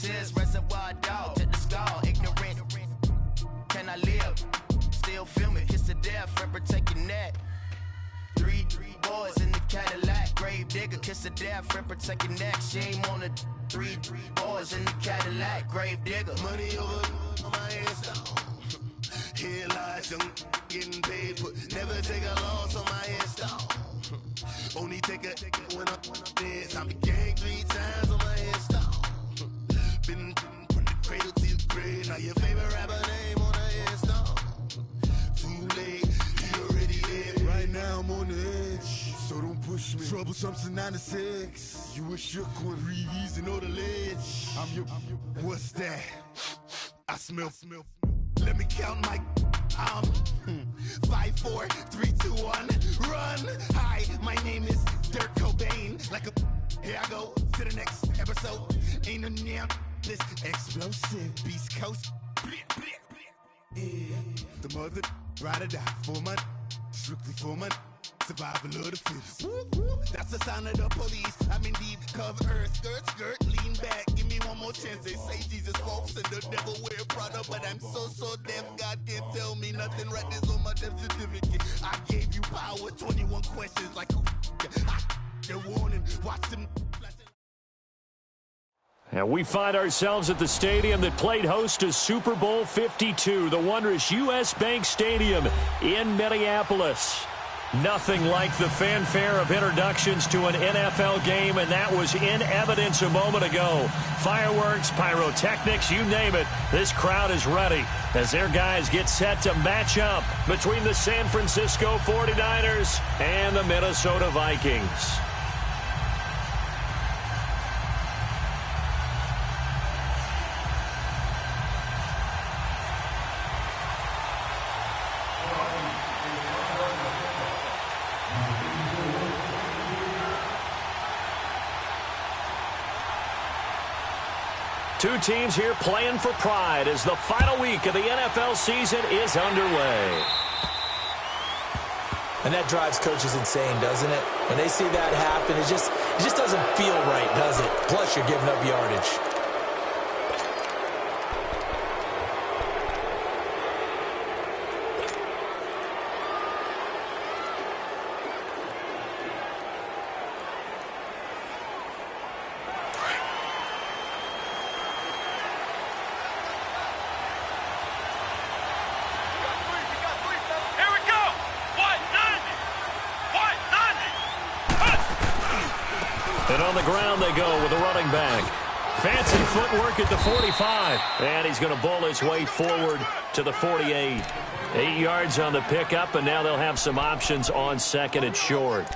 is reservoir dog to the skull. Ignorant, can I live? Still film it, kiss to death, remember taking that. Three boys in the Cadillac, grave digger, kiss to death, remember taking that. Shame on the three boys in the Cadillac, grave digger. Money over on my headstone. Here lies young getting paid, but never take a loss on my headstone. Only take a when I'm dead. I been ganked 3 times on my headstone. Been from the cradle to the grave. Now your favorite rapper name on the headstone. Too late, he already dead. Right now I'm on the edge, so don't push me. Troublesome since 96. You a shook one, breathe and know the ledge. I'm your, what's that? I smell. Let me count my 5, 4, 3, 2, 1, run. Hi, my name is Dirk Cobain. Like a, here I go to the next episode. Ain't no damn this explosive Beast Coast. The mother ride or die for my, strictly for my survival of the fittest. That's the sign of the police. I'm indeed cover earth, skirt, lean back. Give me one more chance. They say Jesus walks and the devil wear Prada, but I'm so deaf. God can't tell me nothing. Right there's on my death certificate. I gave you power. 21 questions like they're warning. Watch them. And we find ourselves at the stadium that played host to Super Bowl 52, the wondrous U.S. Bank Stadium in Minneapolis. Nothing like the fanfare of introductions to an NFL game, and that was in evidence a moment ago. Fireworks, pyrotechnics, you name it. This crowd is ready as their guys get set to match up between the San Francisco 49ers and the Minnesota Vikings. Two teams here playing for pride as the final week of the NFL season is underway. And that drives coaches insane, doesn't it? When they see that happen, it just doesn't feel right, does it? Plus, you're giving up yardage. And on the ground they go with a running back. Fancy footwork at the 45. And he's going to bowl his way forward to the 48. 8 yards on the pickup, and now they'll have some options on second and short.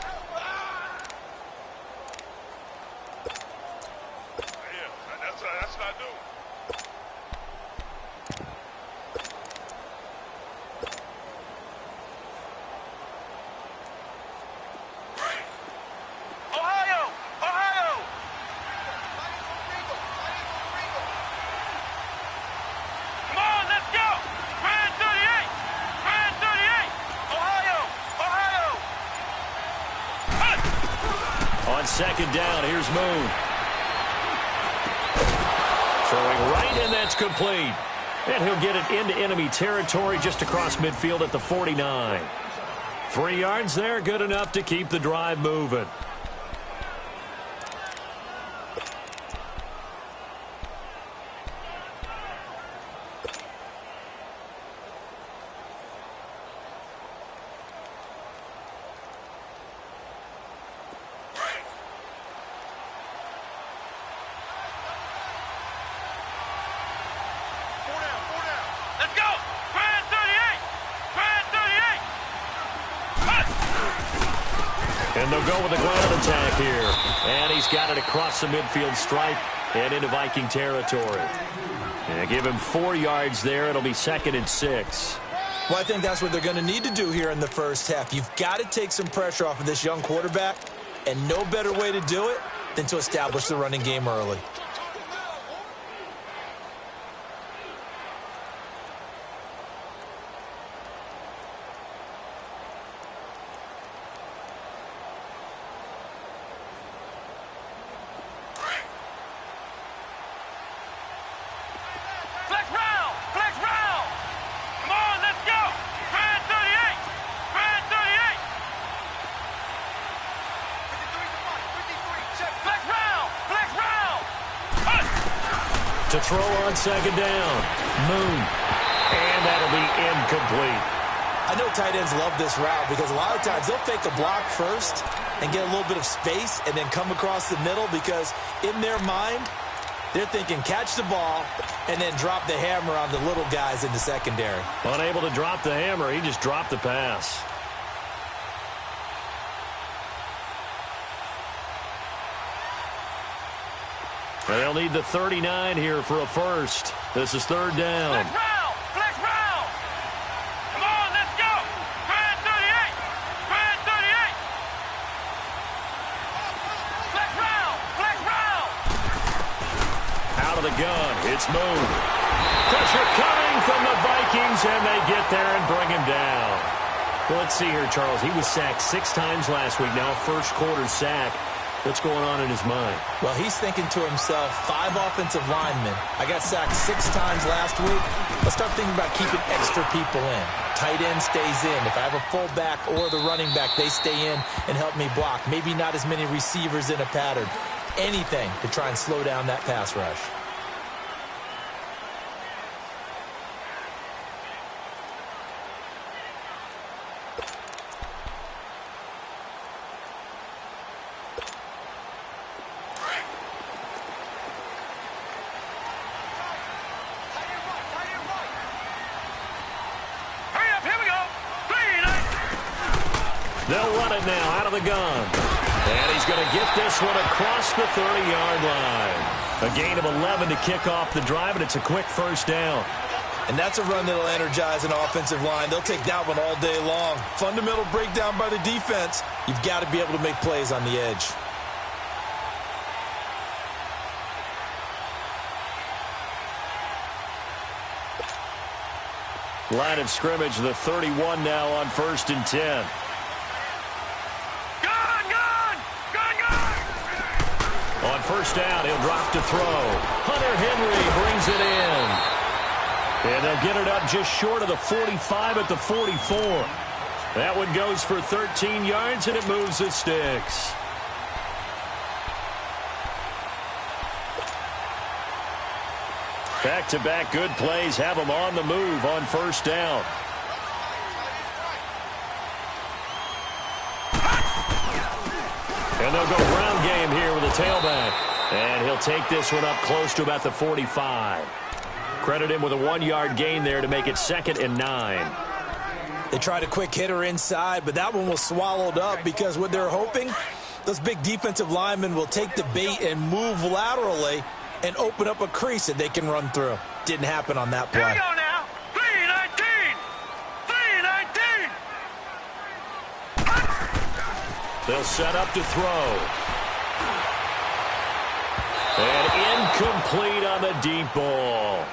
On second down, here's Moon. Throwing right, and that's complete. And he'll get it into enemy territory just across midfield at the 49. 3 yards there, good enough to keep the drive moving. And they'll go with a ground attack here. And he's got it across the midfield stripe and into Viking territory. And give him 4 yards there. It'll be 2nd and 6. Well, I think that's what they're going to need to do here in the first half. You've got to take some pressure off of this young quarterback, and no better way to do it than to establish the running game early. To throw on second down. Moon. And that'll be incomplete. I know tight ends love this route because a lot of times they'll fake a block first and get a little bit of space and then come across the middle because in their mind, they're thinking catch the ball and then drop the hammer on the little guys in the secondary. Unable to drop the hammer, he just dropped the pass. They'll need the 39 here for a first. This is third down. Flex round. Come on, let's go. Grand 38. Grand 38. Flex round. Out of the gun, it's Moon. Pressure coming from the Vikings, and they get there and bring him down. Well, let's see here, Charles. He was sacked 6 times last week. Now first quarter sack. What's going on in his mind? Well, he's thinking to himself, 5 offensive linemen. I got sacked 6 times last week. Let's start thinking about keeping extra people in. Tight end stays in. If I have a fullback or the running back, they stay in and help me block. Maybe not as many receivers in a pattern. Anything to try and slow down that pass rush. They'll run it now out of the gun. And he's going to get this one across the 30-yard line. A gain of 11 to kick off the drive, and it's a quick first down. And that's a run that'll energize an offensive line. They'll take that one all day long. Fundamental breakdown by the defense. You've got to be able to make plays on the edge. Line of scrimmage, the 31 now on 1st and 10. On first down, he'll drop to throw. Hunter Henry brings it in. And they'll get it up just short of the 45 at the 44. That one goes for 13 yards, and it moves the sticks. Back-to-back good plays have them on the move on first down. And they'll go ground game here with a tailback. And he'll take this one up close to about the 45. Credit him with a 1-yard gain there to make it 2nd and 9. They tried a quick hitter inside, but that one was swallowed up because what they're hoping, those big defensive linemen will take the bait and move laterally and open up a crease that they can run through. Didn't happen on that play. Here we go now. 3-19. 3-19. They'll set up to throw. And incomplete on the deep ball.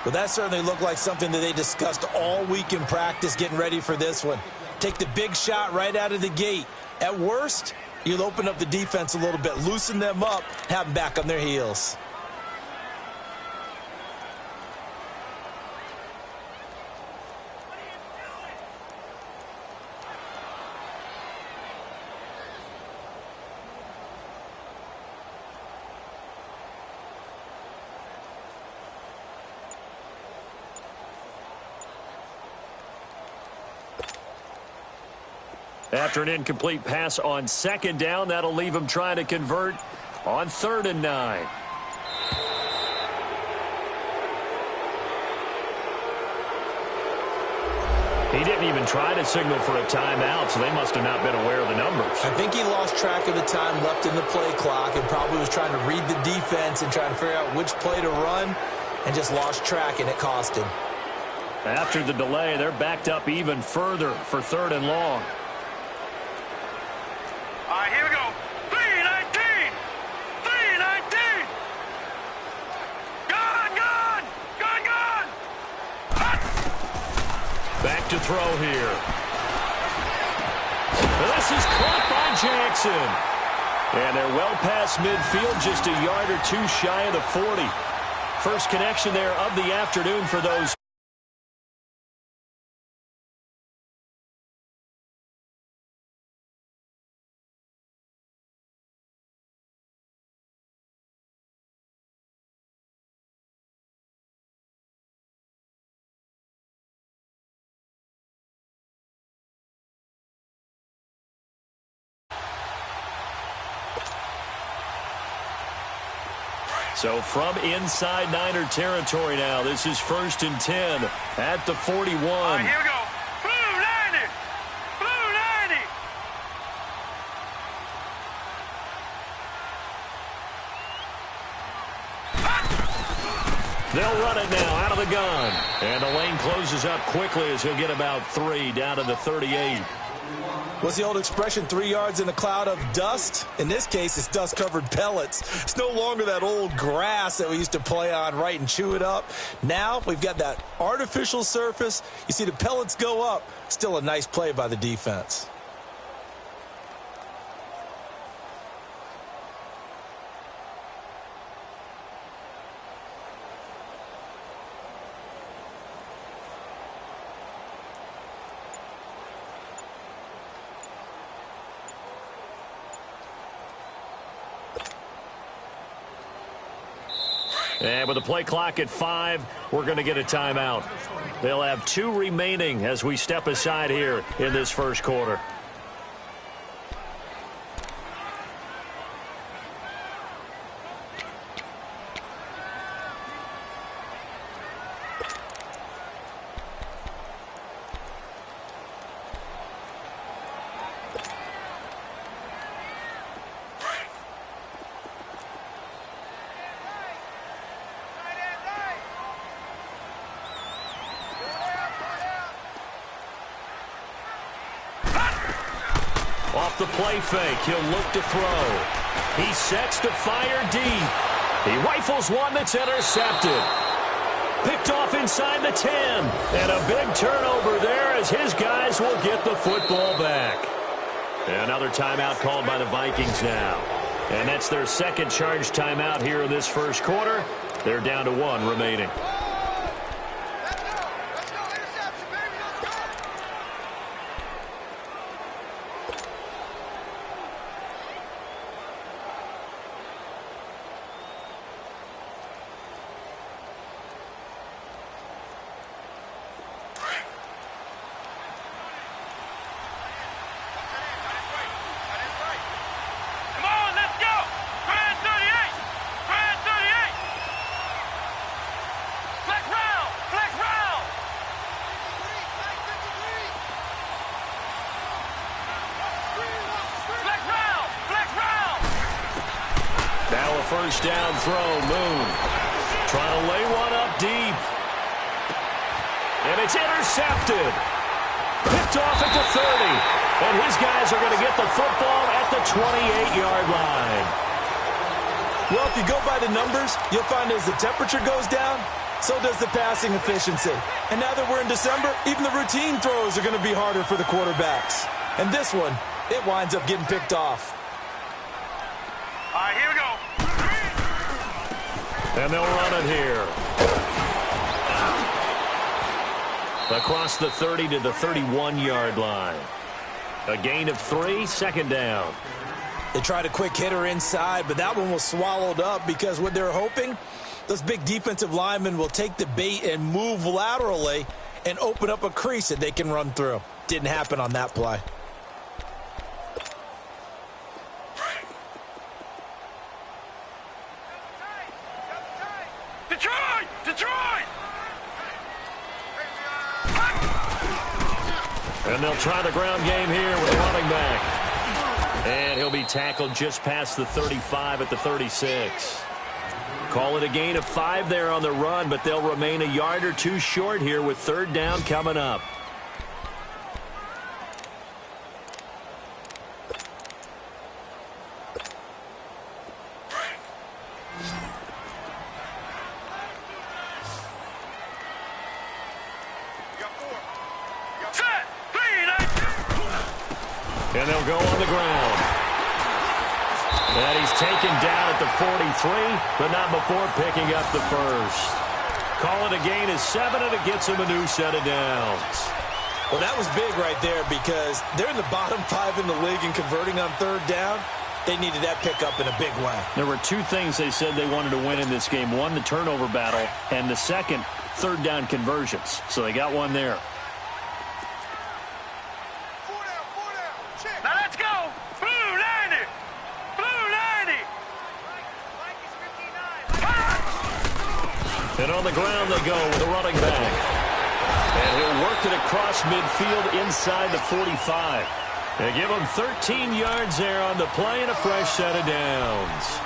Well, that certainly looked like something that they discussed all week in practice getting ready for this one. Take the big shot right out of the gate. At worst, you'll open up the defense a little bit, loosen them up, have them back on their heels. After an incomplete pass on 2nd down, that'll leave him trying to convert on 3rd and 9. He didn't even try to signal for a timeout, so they must have not been aware of the numbers. I think he lost track of the time left in the play clock and probably was trying to read the defense and trying to figure out which play to run and just lost track, and it cost him. After the delay, they're backed up even further for 3rd and long. All right, here we go. 3-19. 3-19. Gone. Back to throw here. This is caught by Jackson. And they're well past midfield, just a yard or two shy of the 40. First connection there of the afternoon for those So from inside Niner territory now, this is 1st and 10 at the 41. All right, here we go. Blue 90. Blue 90. They'll run it now out of the gun. And the lane closes up quickly as he'll get about 3 down to the 38. What's the old expression, 3 yards in a cloud of dust? In this case, it's dust-covered pellets. It's no longer that old grass that we used to play on, right, and chew it up. Now we've got that artificial surface. You see the pellets go up. Still a nice play by the defense. And with the play clock at 5, we're going to get a timeout. They'll have 2 remaining as we step aside here in this first quarter. Off the play fake, he'll look to throw. He sets to fire deep. He rifles one that's intercepted. Picked off inside the 10. And a big turnover there as his guys will get the football back. Another timeout called by the Vikings now. And that's their second charge timeout here in this first quarter. They're down to 1 remaining. First down throw, Moon. Trying to lay one up deep. And it's intercepted. Picked off at the 30. And his guys are going to get the football at the 28-yard line. Well, if you go by the numbers, you'll find as the temperature goes down, so does the passing efficiency. And now that we're in December, even the routine throws are going to be harder for the quarterbacks. And this one, it winds up getting picked off. All right, here we go. And they'll run it here. Across the 30 to the 31-yard line. A gain of 3, second down. They tried a quick hitter inside, but that one was swallowed up because what they're hoping, those big defensive linemen will take the bait and move laterally and open up a crease that they can run through. Didn't happen on that play. And they'll try the ground game here with the running back. And he'll be tackled just past the 35 at the 36. Call it a gain of 5 there on the run, but they'll remain a yard or 2 short here with 3rd down coming up. And they'll go on the ground. And he's taken down at the 43, but not before picking up the first. Call it a gain of 7, and it gets him a new set of downs. Well, that was big right there because they're in the bottom 5 in the league and converting on 3rd down. They needed that pickup in a big way. There were 2 things they said they wanted to win in this game. One, the turnover battle, and the second, 3rd down conversions. So they got one there. Now let's go. Blue 90. Blue 90. And on the ground they go with a running back. And he'll work it across midfield inside the 45. They give him 13 yards there on the play and a fresh set of downs.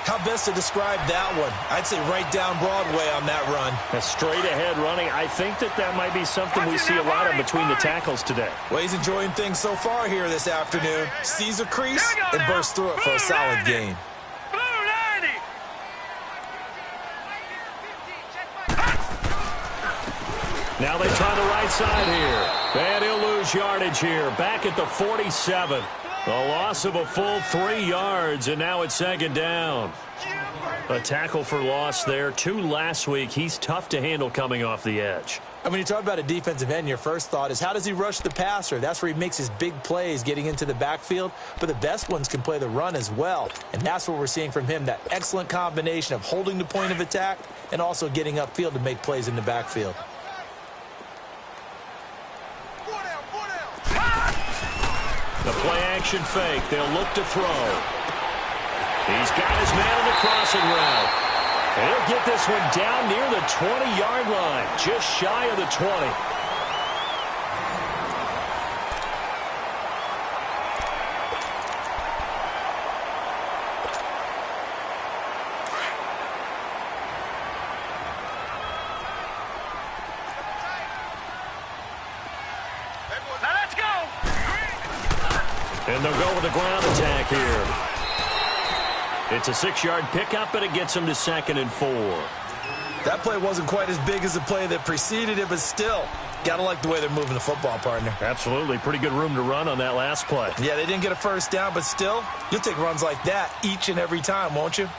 How best to describe that one? I'd say right down Broadway on that run. A straight ahead running. I think that might be something we see a lot of between the tackles today. Well, he's enjoying things so far here this afternoon. Sees a crease and bursts through it for a solid gain. Now they try the right side here. And he'll lose yardage here. Back at the 47. A loss of a full 3 yards, and now it's second down. A tackle for loss there. 2 last week. He's tough to handle coming off the edge. And when you talk about a defensive end, your first thought is how does he rush the passer? That's where he makes his big plays getting into the backfield. But the best ones can play the run as well. And that's what we're seeing from him, that excellent combination of holding the point of attack and also getting upfield to make plays in the backfield. The play-action fake. They'll look to throw. He's got his man on the crossing route. And he'll get this one down near the 20-yard line, just shy of the 20. And they'll go with a ground attack here. It's a 6-yard pickup, and it gets them to 2nd and 4. That play wasn't quite as big as the play that preceded it, but still, gotta like the way they're moving the football, partner. Absolutely. Pretty good room to run on that last play. Yeah, they didn't get a first down, but still, you'll take runs like that each and every time, won't you?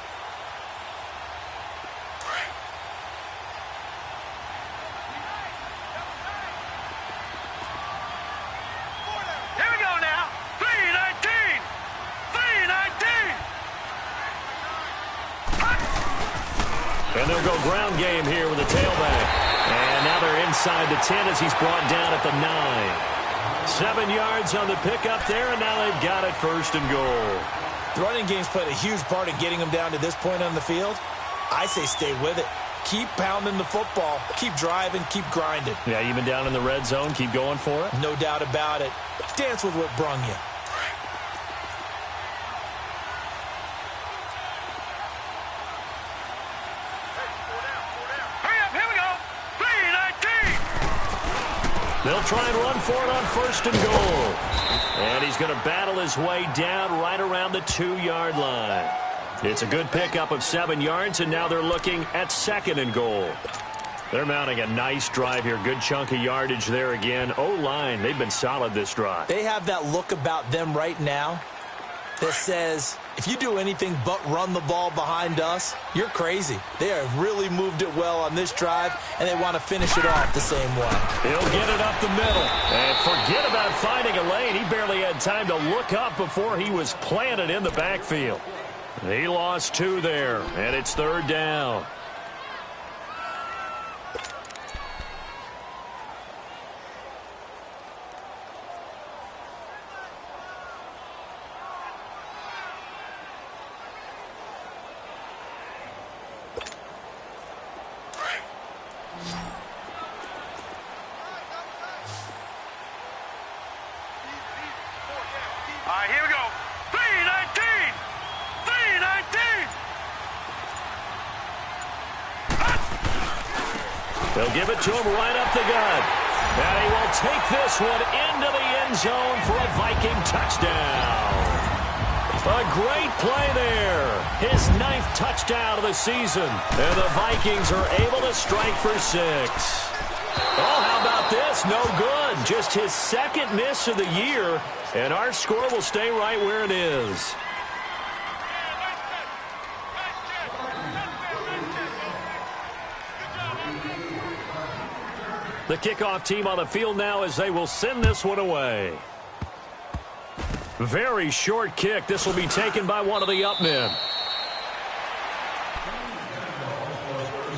And they'll go ground game here with a tailback. And now they're inside the 10 as he's brought down at the 9. 7 yards on the pickup there, and now they've got it 1st and goal. The running game's played a huge part in getting them down to this point on the field. I say stay with it. Keep pounding the football. Keep driving. Keep grinding. Yeah, even down in the red zone, keep going for it. No doubt about it. Dance with what brung you. They'll try and run for it on 1st and goal. And he's going to battle his way down right around the 2-yard line. It's a good pickup of 7 yards, and now they're looking at 2nd and goal. They're mounting a nice drive here. Good chunk of yardage there again. O-line, they've been solid this drive. They have that look about them right now that says, if you do anything but run the ball behind us, you're crazy. They have really moved it well on this drive, and they want to finish it off the same way. He'll get it up the middle. And forget about finding a lane. He barely had time to look up before he was planted in the backfield. He lost 2 there, and it's 3rd down. All right, here we go. 3-19. 3-19. They'll give it to him right up the gut. And he will take this one into the end zone for a Viking touchdown. A great play there. His 9th touchdown of the season. And the Vikings are able to strike for 6. Oh, how about this? No good. Just his 2nd miss of the year. And our score will stay right where it is. The kickoff team on the field now as they will send this one away. Very short kick. This will be taken by one of the up men.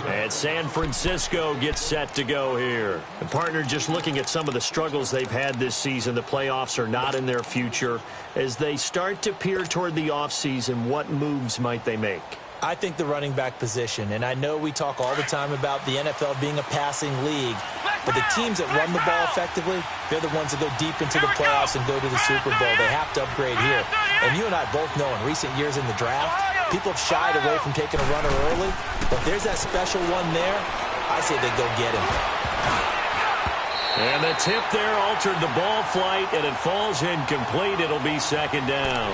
And San Francisco gets set to go here. And partner, just looking at some of the struggles they've had this season, the playoffs are not in their future. As they start to peer toward the offseason, what moves might they make? I think the running back position, and I know we talk all the time about the NFL being a passing league, but the teams that run the ball effectively, they're the ones that go deep into the playoffs and go to the Super Bowl. They have to upgrade here. And you and I both know in recent years in the draft, people have shied away from taking a runner early, but there's that special one there. I say they go get him. And the tip there altered the ball flight, and it falls incomplete. It'll be second down.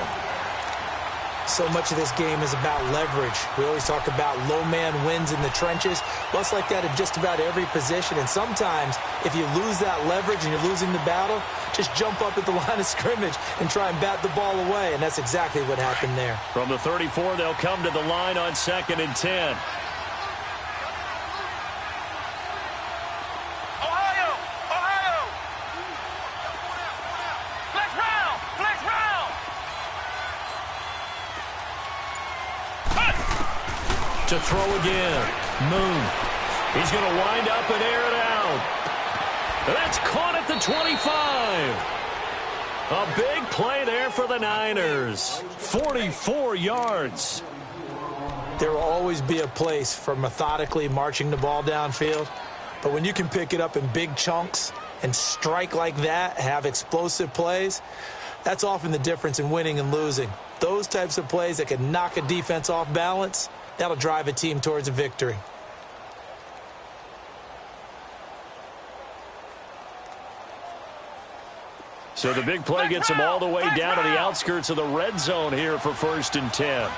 So much of this game is about leverage. We always talk about low man wins in the trenches. Well, it's like that in just about every position. And sometimes, if you lose that leverage and you're losing the battle, just jump up at the line of scrimmage and try and bat the ball away. And that's exactly what happened there. From the 34, they'll come to the line on 2nd and 10. To throw again. Moon. He's going to wind up and air it out. That's caught at the 25. A big play there for the Niners. 44 yards. There will always be a place for methodically marching the ball downfield. But when you can pick it up in big chunks and strike like that, have explosive plays, that's often the difference in winning and losing. Those types of plays that can knock a defense off balance, that'll drive a team towards a victory. So the big play gets them all the way down to the outskirts of the red zone here for 1st and 10.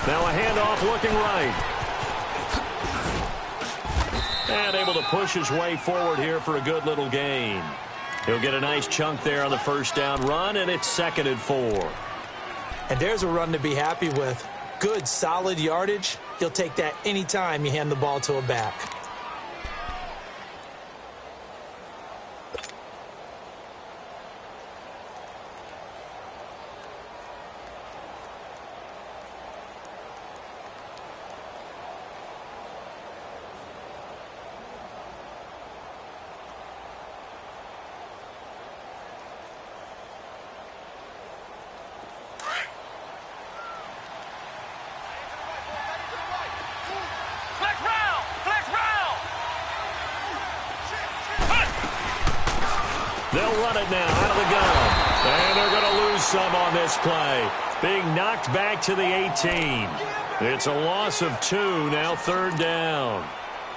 Now a handoff looking right. And able to push his way forward here for a good little gain. He'll get a nice chunk there on the 1st down run, and it's 2nd and 4. And there's a run to be happy with. Good, solid yardage. You'll take that anytime you hand the ball to a back. They'll run it now out of the gun. And they're going to lose some on this play. Being knocked back to the 18. It's a loss of 2, now 3rd down.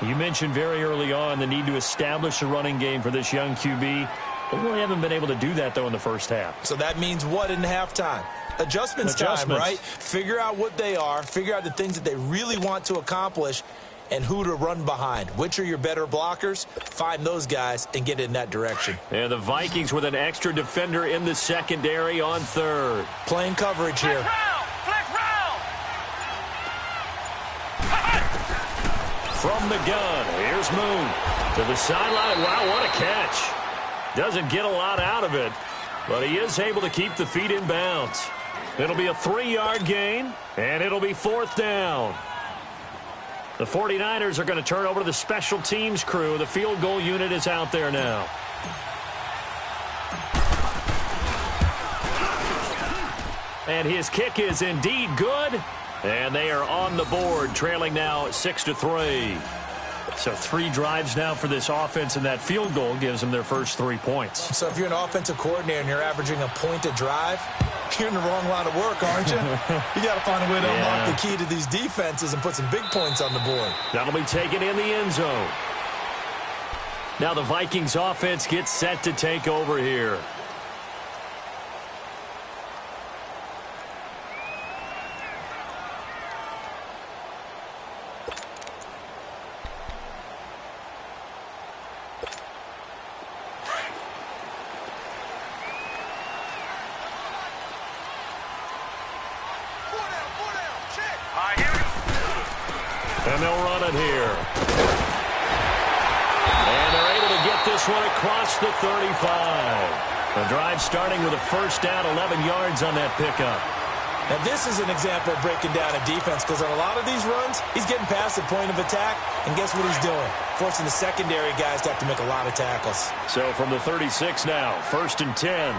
You mentioned very early on the need to establish a running game for this young QB. They really haven't been able to do that, though, in the first half. So that means what in halftime? Adjustments time, right? Figure out what they are. Figure out the things that they really want to accomplish and who to run behind. Which are your better blockers? Find those guys and get in that direction. And the Vikings with an extra defender in the secondary on 3rd. Playing coverage here. From the gun, here's Moon. To the sideline. Wow, what a catch. Doesn't get a lot out of it, but he is able to keep the feet in bounds. It'll be a 3-yard gain, and it'll be 4th down. The 49ers are going to turn over to the special teams crew. The field goal unit is out there now. And his kick is indeed good. And they are on the board, trailing now 6-3. So 3 drives now for this offense, and that field goal gives them their first 3 points. So if you're an offensive coordinator and you're averaging a point a drive, you're in the wrong line of work, aren't you? You got to find a way to unlock the key to these defenses and put some big points on the board. That'll be taken in the end zone. Now the Vikings offense gets set to take over here. And they'll run it here. And they're able to get this one across the 35. The drive starting with a 1st down, 11 yards on that pickup. Now this is an example of breaking down a defense, because on a lot of these runs, he's getting past the point of attack, and guess what he's doing? Forcing the secondary guys to have to make a lot of tackles. So from the 36 now, 1st and 10.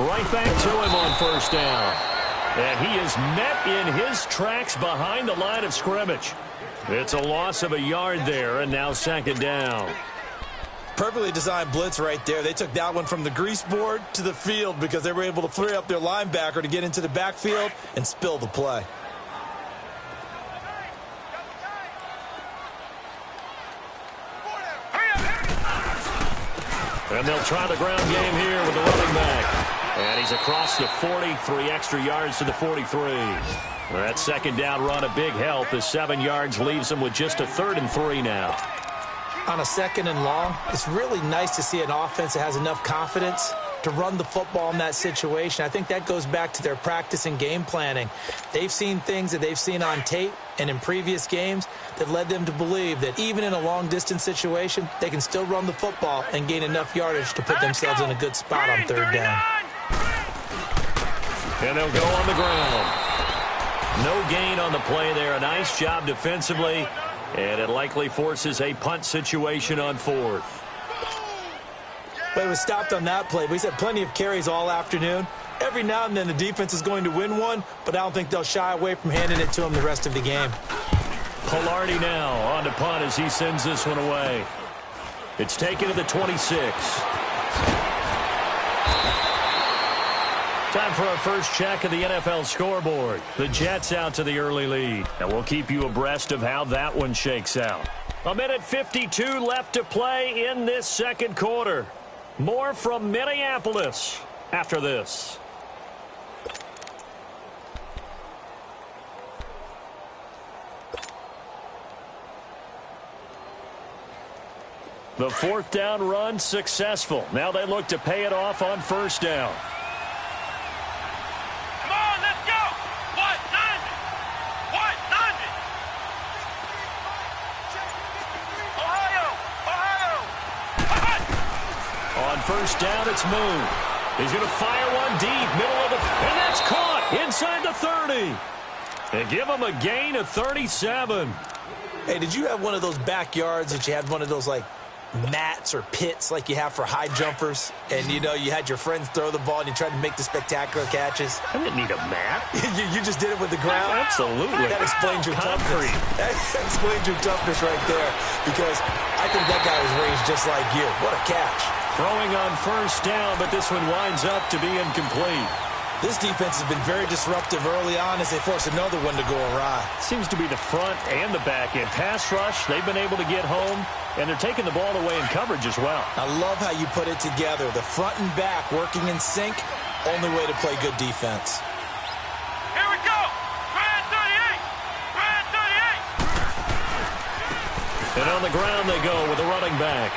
Right back to him on first down. And he is met in his tracks behind the line of scrimmage. It's a loss of a yard there, and now second down. Perfectly designed blitz right there. They took that one from the grease board to the field because they were able to free up their linebacker to get into the backfield and spill the play. And they'll try the ground game here with the running back. And he's across the 40, 3 extra yards to the 43. That second down run, a big help as 7 yards leaves him with just a 3rd and 3 now. On a 2nd and long, it's really nice to see an offense that has enough confidence to run the football in that situation. I think that goes back to their practice and game planning. They've seen things that they've seen on tape and in previous games that led them to believe that even in a long-distance situation, they can still run the football and gain enough yardage to put themselves in a good spot on 3rd down. And they'll go on the ground. No gain on the play there. A nice job defensively, and it likely forces a punt situation on 4th. But it was stopped on that play. He's had plenty of carries all afternoon. Every now and then the defense is going to win one, but I don't think they'll shy away from handing it to him the rest of the game. Polardi now on to punt as he sends this one away. It's taken to the 26. Time for our first check of the NFL scoreboard. The Jets out to the early lead. And we'll keep you abreast of how that one shakes out. 1:52 left to play in this second quarter. More from Minneapolis after this. The 4th down run successful. Now they look to pay it off on first down. Come on, let's go. What? 90. What? 90. Ohio. On first down, it's Moon. He's going to fire one deep, middle of the... And that's caught inside the 30. And give him a gain of 37. Hey, did you have one of those backyards that you had one of those, like, mats or pits like you have for high jumpers, and you know you had your friends throw the ball and you tried to make the spectacular catches? I didn't need a mat. you just did it with the ground? Absolutely. That explains your toughness. That explains your toughness right there, because I think that guy was raised just like you. What a catch. Throwing on first down, but this one winds up to be incomplete. This defense has been very disruptive early on as they force another one to go awry. Seems to be the front and the back end. Pass rush, they've been able to get home, and they're taking the ball away in coverage as well. I love how you put it together. The front and back working in sync, only way to play good defense. Here we go. Grand 38. Grand 38. And on the ground they go with the running back.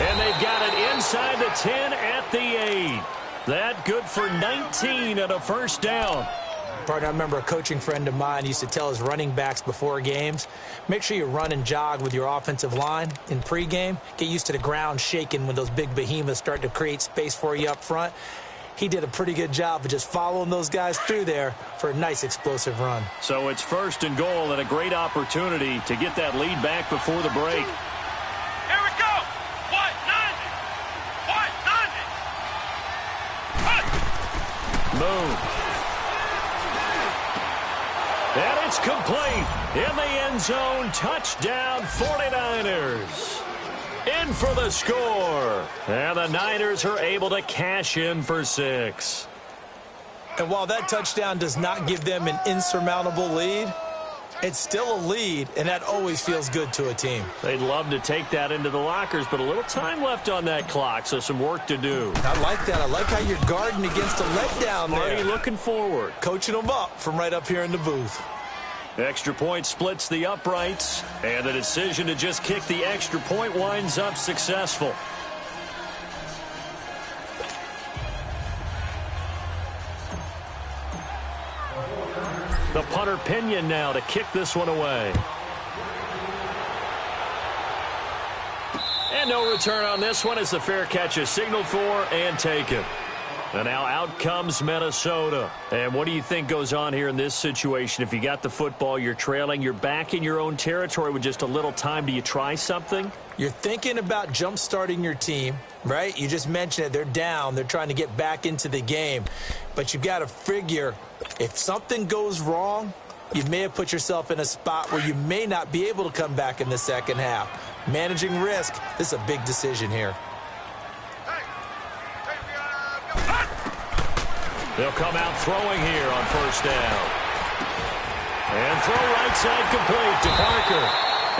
And they've got it inside the 10 at the 8. That good for 19 and a first down. Partner, I remember a coaching friend of mine used to tell his running backs before games, make sure you run and jog with your offensive line in pregame. Get used to the ground shaking when those big behemoths start to create space for you up front. He did a pretty good job of just following those guys through there for a nice explosive run. So it's 1st and goal and a great opportunity to get that lead back before the break. Here we go. What? 90. What? 90. Moon. And it's complete. In the end zone, touchdown 49ers. In for the score. And the Niners are able to cash in for 6. And while that touchdown does not give them an insurmountable lead, it's still a lead, and that always feels good to a team. They'd love to take that into the lockers, but a little time left on that clock, so some work to do. I like that. I like how you're guarding against a letdown there. Already looking forward. Coaching them up from right up here in the booth. Extra point splits the uprights, and the decision to just kick the extra point winds up successful. The punter Pinion now to kick this one away. And no return on this one as the fair catch is signaled for and taken. And now out comes Minnesota. And what do you think goes on here in this situation? If you got the football, you're trailing, you're back in your own territory with just a little time. Do you try something? You're thinking about jump-starting your team, right? You just mentioned it. They're down. They're trying to get back into the game. But you've got to figure, if something goes wrong, you may have put yourself in a spot where you may not be able to come back in the second half. Managing risk, this is a big decision here. They'll come out throwing here on first down. And throw right side complete to Parker.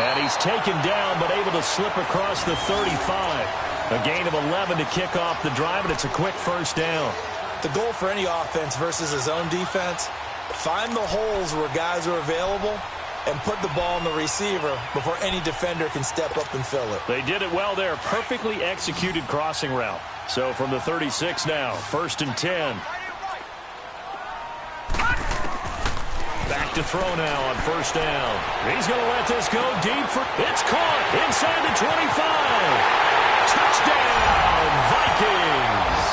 And he's taken down but able to slip across the 35. A gain of 11 to kick off the drive, and it's a quick first down. The goal for any offense versus his own defense, find the holes where guys are available and put the ball in the receiver before any defender can step up and fill it. They did it well there. Perfectly executed crossing route. So from the 36 now, 1st and 10. Back to throw now on first down. He's going to let this go deep for... It's caught inside the 25. Touchdown, Vikings.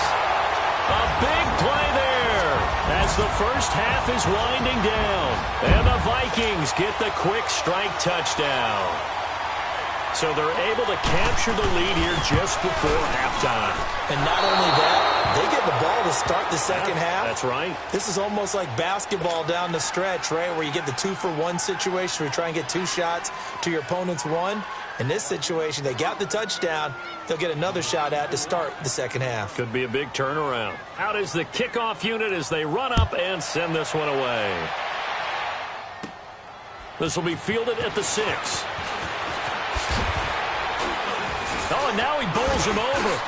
A big play there as the first half is winding down. And the Vikings get the quick strike touchdown. So they're able to capture the lead here just before halftime. And not only that, they get the ball to start the second half. That's right. This is almost like basketball down the stretch, right, where you get the 2-for-1 situation where you try and get 2 shots to your opponent's 1. In this situation, they got the touchdown. They'll get another shot at to start the second half. Could be a big turnaround. Out is the kickoff unit as they run up and send this one away. This will be fielded at the 6. Oh, and now he bowls him over.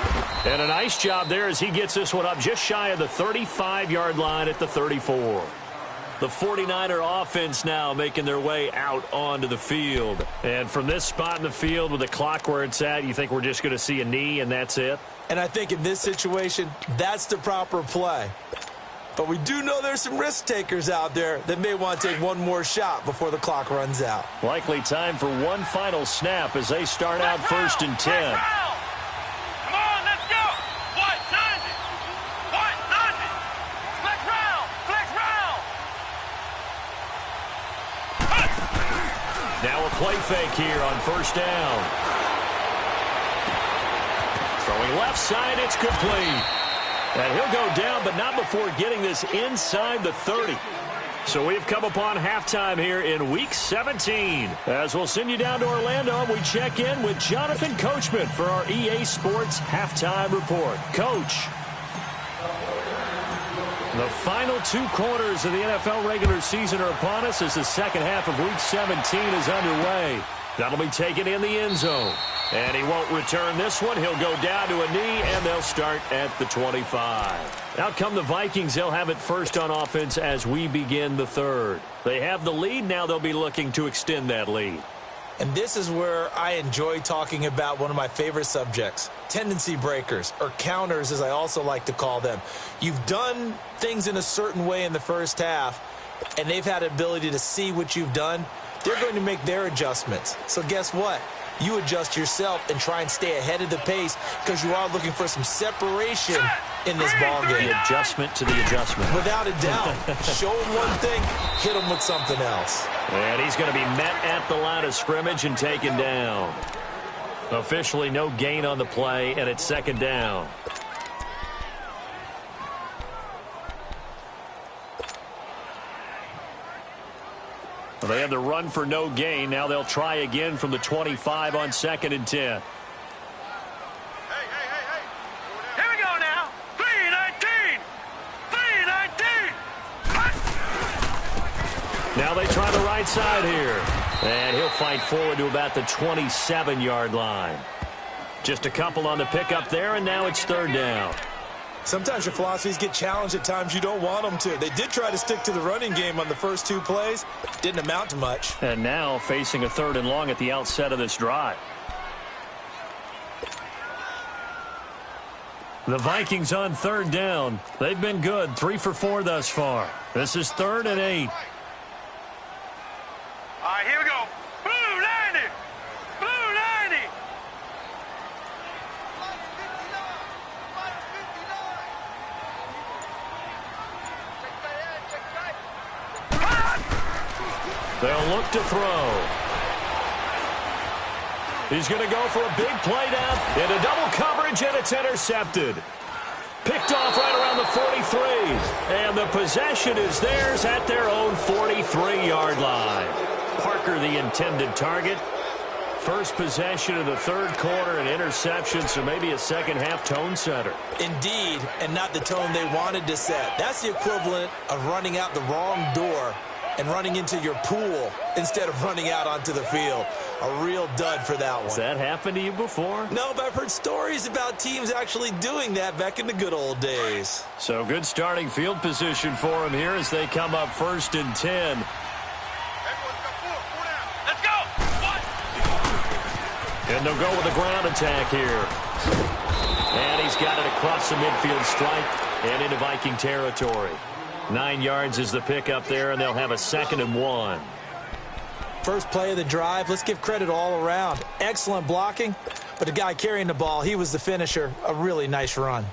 And a nice job there as he gets this one up just shy of the 35-yard line at the 34. The 49er offense now making their way out onto the field. And from this spot in the field with the clock where it's at, you think we're just going to see a knee and that's it? And I think in this situation, that's the proper play. But we do know there's some risk takers out there that may want to take one more shot before the clock runs out. Likely time for one final snap as they start out 1st and 10. Come on, let's go. White, 90. White, 90. Flex round. Flex round. Now a play fake here on first down. Throwing left side, it's complete. And he'll go down, but not before getting this inside the 30. So we've come upon halftime here in Week 17. As we'll send you down to Orlando, we check in with Jonathan Coachman for our EA Sports Halftime Report. Coach. The final 2 quarters of the NFL regular season are upon us as the second half of Week 17 is underway. That'll be taken in the end zone. And he won't return this one. He'll go down to a knee, and they'll start at the 25. Out come the Vikings. They'll have it first on offense as we begin the third. They have the lead. Now they'll be looking to extend that lead. And this is where I enjoy talking about one of my favorite subjects, tendency breakers, or counters as I also like to call them. You've done things in a certain way in the first half, and they've had the ability to see what you've done. They're going to make their adjustments. So guess what? You adjust yourself and try and stay ahead of the pace because you are looking for some separation in this ballgame. The adjustment to the adjustment. Without a doubt. Show him one thing, hit him with something else. And he's going to be met at the line of scrimmage and taken down. Officially no gain on the play, and it's second down. Well, they had the run for no gain. Now they'll try again from the 25 on 2nd and 10. Hey. Here we go now. 3-19. 3-19. Now they try the right side here. And he'll fight forward to about the 27-yard line. Just a couple on the pickup there, and now it's 3rd down. Sometimes your philosophies get challenged at times you don't want them to. They did try to stick to the running game on the first 2 plays. Didn't amount to much. And now facing a 3rd and long at the outset of this drive. The Vikings on 3rd down. They've been good, 3 for 4 thus far. This is 3rd and 8. All right, here we go. Blue 90. Blue 90. They'll look to throw. He's going to go for a big play down into double coverage, and it's intercepted. Picked off right around the 43. And the possession is theirs at their own 43-yard line. Parker, the intended target. First possession of the third quarter, an interception, so maybe a second-half tone setter. Indeed, and not the tone they wanted to set. That's the equivalent of running out the wrong door and running into your pool instead of running out onto the field. A real dud for that one. Has that happened to you before? No, but I've heard stories about teams actually doing that back in the good old days. So good starting field position for them here as they come up 1st and 10. Let's go. And they'll go with a ground attack here. And he's got it across the midfield stripe and into Viking territory. 9 yards is the pickup there, and they'll have a 2nd and 1. First play of the drive, let's give credit all around. Excellent blocking, but the guy carrying the ball, he was the finisher. A really nice run.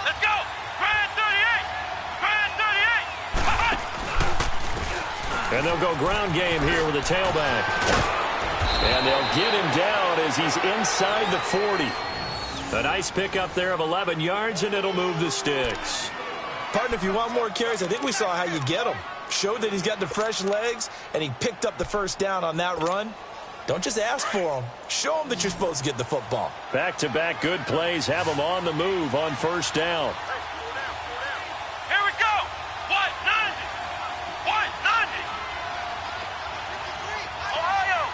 Let's go. Grand 38. Grand 38. And they'll go ground game here with a tailback. And they'll get him down as he's inside the 40. A nice pickup there of 11 yards, and it'll move the sticks. Partner, if you want more carries, I think we saw how you get them. Showed that he's got the fresh legs, and he picked up the first down on that run. Don't just ask for them. Show them that you're supposed to get the football. Back-to-back good plays have them on the move on 1st down. Here we go. What? 90. What? 90. Ohio.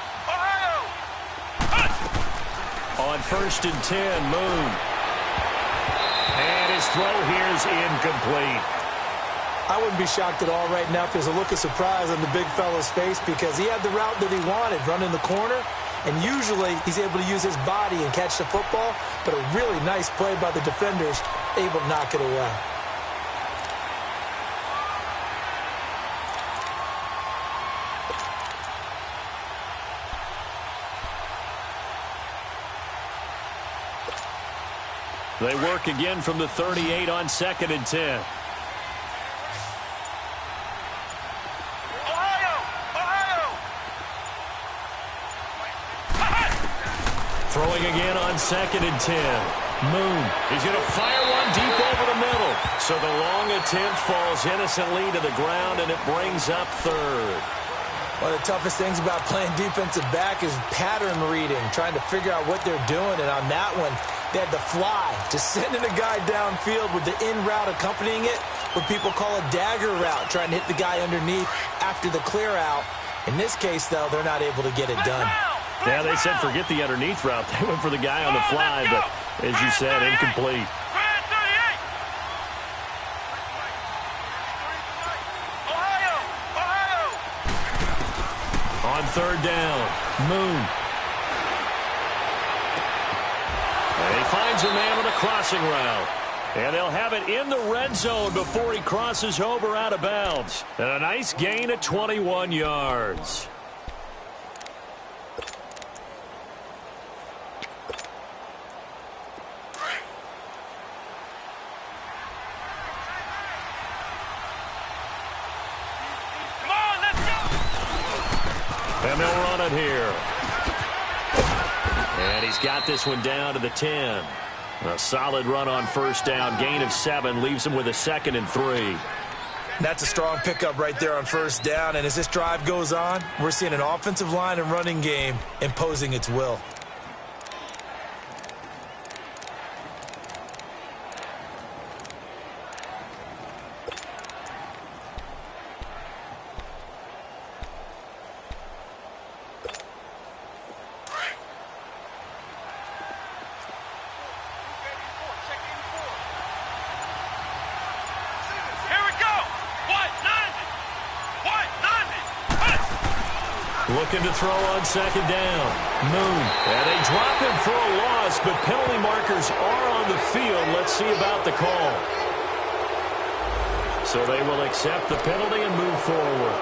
On 1st and 10, Moon. And his throw here is incomplete. I wouldn't be shocked at all right now if there's a look of surprise on the big fella's face because he had the route that he wanted, running the corner, and usually he's able to use his body and catch the football, but a really nice play by the defenders, able to knock it away. They work again from the 38 on 2nd and 10. Throwing again on 2nd and 10. Moon. He's going to fire one deep over the middle. So the long attempt falls innocently to the ground, and it brings up 3rd. One of the toughest things about playing defensive back is pattern reading, trying to figure out what they're doing. And on that one, they had the fly, just sending a guy downfield with the in route accompanying it, what people call a dagger route, trying to hit the guy underneath after the clear out. In this case, though, they're not able to get it done. Yeah, they said forget the underneath route. They went for the guy on the fly, but as you said, incomplete. On 3rd down, Moon. And he finds a man on a crossing route. And they'll have it in the red zone before he crosses over out of bounds. And a nice gain of 21 yards. And they'll run it here. And he's got this one down to the 10. A solid run on 1st down. Gain of 7 leaves him with a 2nd and 3. That's a strong pickup right there on 1st down. And as this drive goes on, we're seeing an offensive line and running game imposing its will. Looking to throw on 2nd down. Moon. And they drop him for a loss, but penalty markers are on the field. Let's see about the call. So they will accept the penalty and move forward.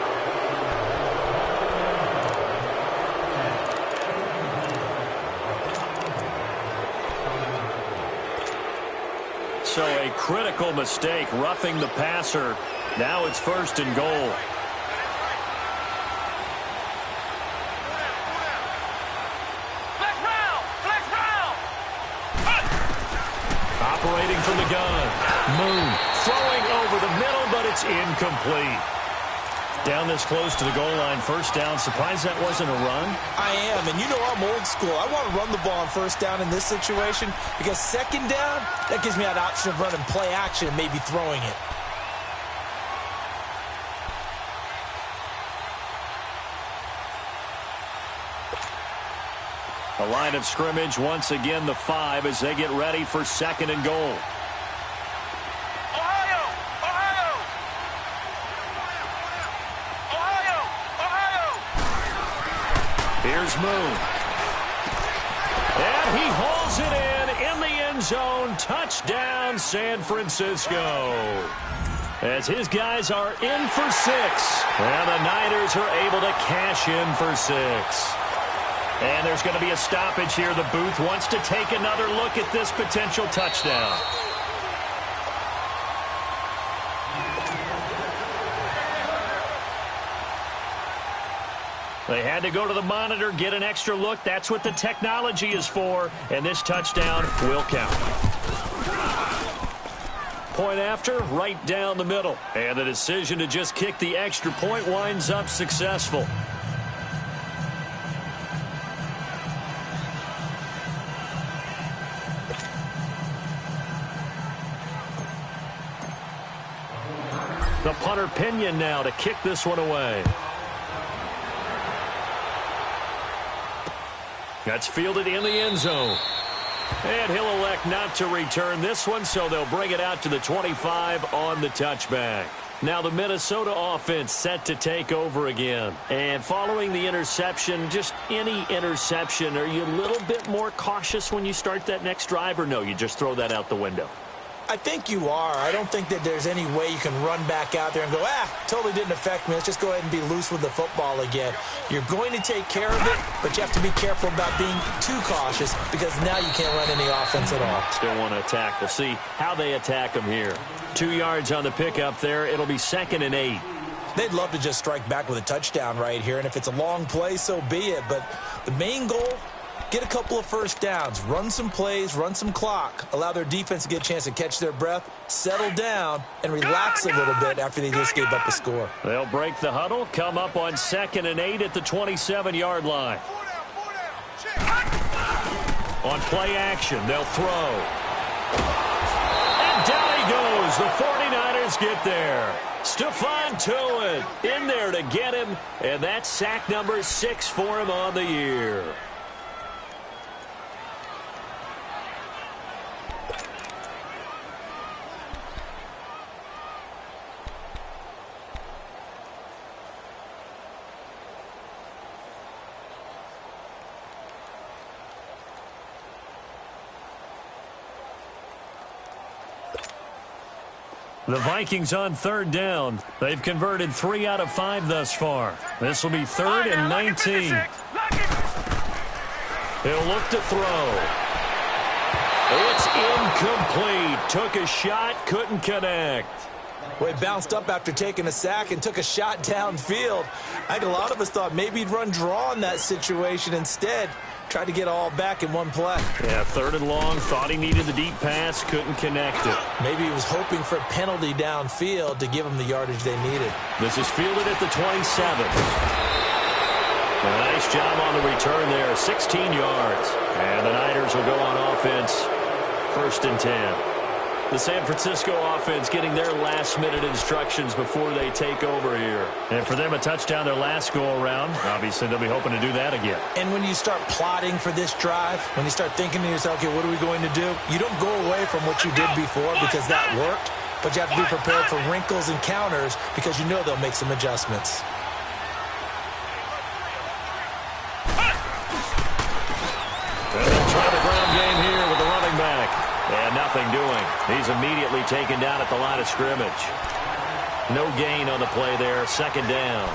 critical mistake, roughing the passer. Now it's 1st and goal. Operating from the gun. Moon throwing over the middle, but it's incomplete. Down this close to the goal line, 1st down. Surprised that wasn't a run? I am, and you know I'm old school. I want to run the ball on 1st down in this situation because 2nd down, that gives me an option of running play action and maybe throwing it. The line of scrimmage, once again, the 5 as they get ready for 2nd and goal. Ohio! Ohio! Ohio! Ohio! Here's Moon. And he hauls it in the end zone. Touchdown, San Francisco. As his guys are in for 6. And the Niners are able to cash in for 6. And there's going to be a stoppage here. The booth wants to take another look at this potential touchdown. They had to go to the monitor, get an extra look. That's what the technology is for. And this touchdown will count. Point after, right down the middle. And the decision to just kick the extra point winds up successful. The punter Pinion now to kick this one away. That's fielded in the end zone. And he'll elect not to return this one, so they'll bring it out to the 25 on the touchback. Now the Minnesota offense set to take over again. And following the interception, just any interception, are you a little bit more cautious when you start that next drive, or no, you just throw that out the window? I think you are. I don't think that there's any way you can run back out there and go, totally didn't affect me. Let's just go ahead and be loose with the football again. You're going to take care of it, but you have to be careful about being too cautious because now you can't run any offense at all. Still want to attack. We'll see how they attack them here. 2 yards on the pickup there. It'll be 2nd and 8. They'd love to just strike back with a touchdown right here, and if it's a long play, so be it. But the main goal, get a couple of 1st downs, run some plays, run some clock, allow their defense to get a chance to catch their breath, settle down, and relax a little bit after they just gave up a score. They'll break the huddle, come up on 2nd and 8 at the 27-yard line. On play action, they'll throw. And down he goes. The 49ers get there. Stephon Tuitt in there to get him, and that's sack number 6 for him on the year. The Vikings on 3rd down. They've converted 3 out of 5 thus far. This will be 3rd and 19. He'll look to throw. It's incomplete. Took a shot, couldn't connect. Well, he bounced up after taking a sack and took a shot downfield. I think a lot of us thought maybe he'd run draw in that situation instead. Tried to get all back in one play. Yeah, 3rd and long. Thought he needed the deep pass. Couldn't connect it. Maybe he was hoping for a penalty downfield to give him the yardage they needed. This is fielded at the 27. A nice job on the return there. 16 yards. And the Niners will go on offense. 1st and 10. The San Francisco offense getting their last-minute instructions before they take over here. And for them, a touchdown their last go-around. Obviously, they'll be hoping to do that again. And when you start plotting for this drive, when you start thinking to yourself, okay, what are we going to do? You don't go away from what you did before because that worked, but you have to be prepared for wrinkles and counters because you know they'll make some adjustments. And they'll try the ground game here with the running back. And nothing doing. He's immediately taken down at the line of scrimmage. No gain on the play there. 2nd down.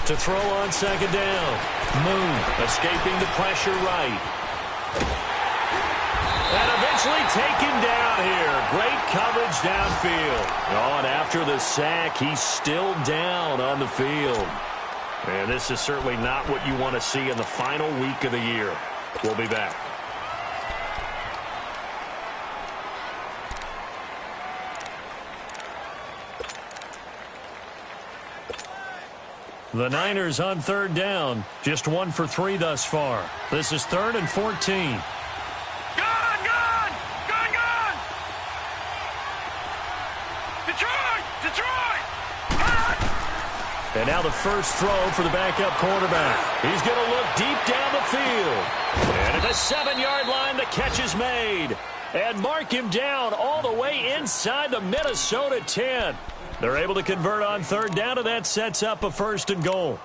To throw on second down. Moon escaping the pressure right. And eventually taken down here. Great coverage downfield. Oh, and after the sack, he's still down on the field. And this is certainly not what you want to see in the final week of the year. We'll be back. The Niners on third down. Just 1 for 3 thus far. This is 3rd and 14. Gun! Detroit! And now the first throw for the backup quarterback. He's going to look deep down the field. And at the 7-yard line, the catch is made. And mark him down all the way inside the Minnesota 10. They're able to convert on third down, and that sets up a 1st and goal.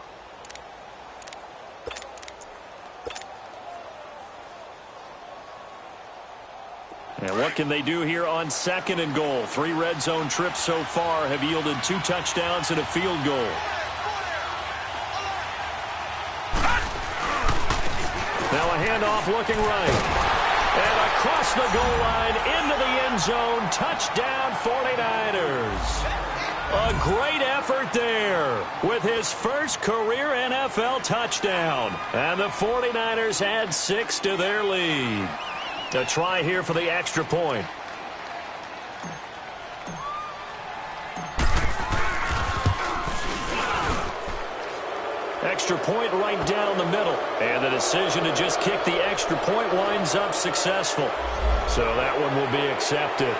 And what can they do here on 2nd and goal? 3 red zone trips so far have yielded 2 touchdowns and a field goal. Now a handoff looking right. And across the goal line into the end zone. Touchdown 49ers. A great effort there with his first career NFL touchdown. And the 49ers add 6 to their lead. A try here for the extra point. Extra point right down the middle. And the decision to just kick the extra point winds up successful. So that one will be accepted.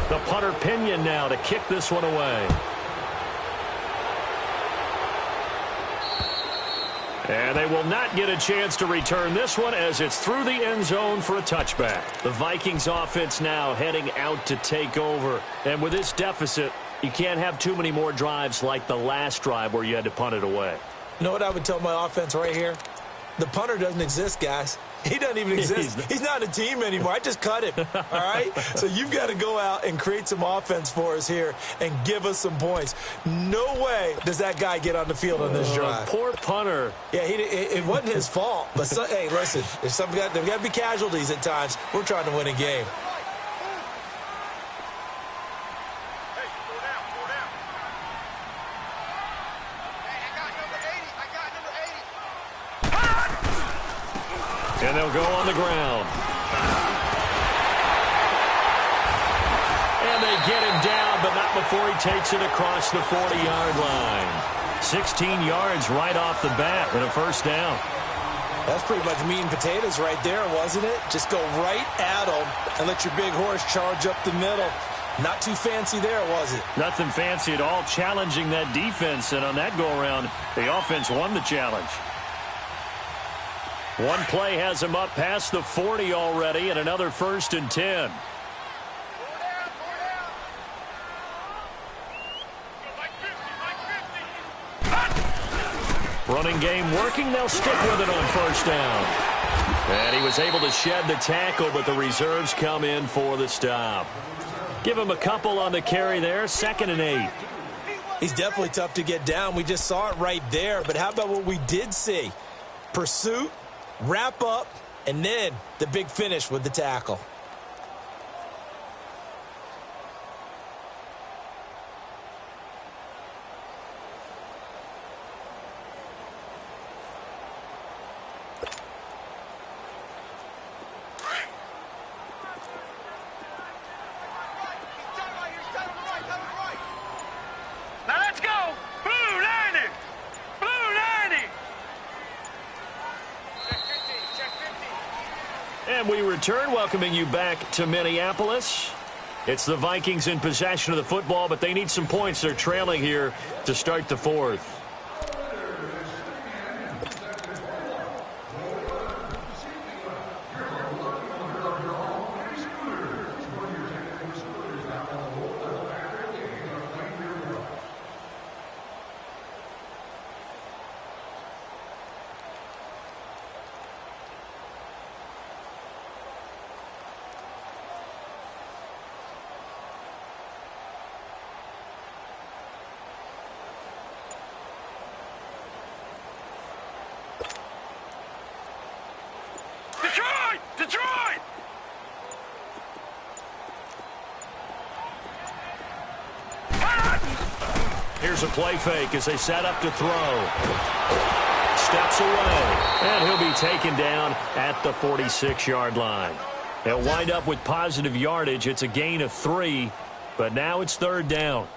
The punter Pinion now to kick this one away. And they will not get a chance to return this one as it's through the end zone for a touchback. The Vikings offense now heading out to take over. And with this deficit, you can't have too many more drives like the last drive where you had to punt it away. You know what I would tell my offense right here? The punter doesn't exist, guys. He doesn't even exist. He's not a team anymore. I just cut him, all right? So you've got to go out and create some offense for us here and give us some points. No way does that guy get on the field on this drive. Poor punter. Yeah, it wasn't his fault. But, hey, listen, there's got to be casualties at times. We're trying to win a game. And they'll go on the ground. And they get him down, but not before he takes it across the 40-yard line. 16 yards right off the bat and a 1st down. That's pretty much meat and potatoes right there, wasn't it? Just go right at them and let your big horse charge up the middle. Not too fancy there, was it? Nothing fancy at all, challenging that defense. And on that go-around, the offense won the challenge. One play has him up past the 40 already, and another 1st and 10. Running game working. They'll stick with it on 1st down. And he was able to shed the tackle, but the reserves come in for the stop. Give him a couple on the carry there. 2nd and 8. He's definitely tough to get down. We just saw it right there. But how about what we did see? Pursuit, wrap up, and then the big finish with the tackle. Now let's go! Blue 90! Blue 90! Check 50. And we return, welcoming you back to Minneapolis. It's the Vikings in possession of the football, but they need some points. They're trailing here to start the 4th. Detroit! Detroit! Here's a play fake as they set up to throw. Steps away, and he'll be taken down at the 46-yard line. They'll wind up with positive yardage. It's a gain of 3, but now it's third down.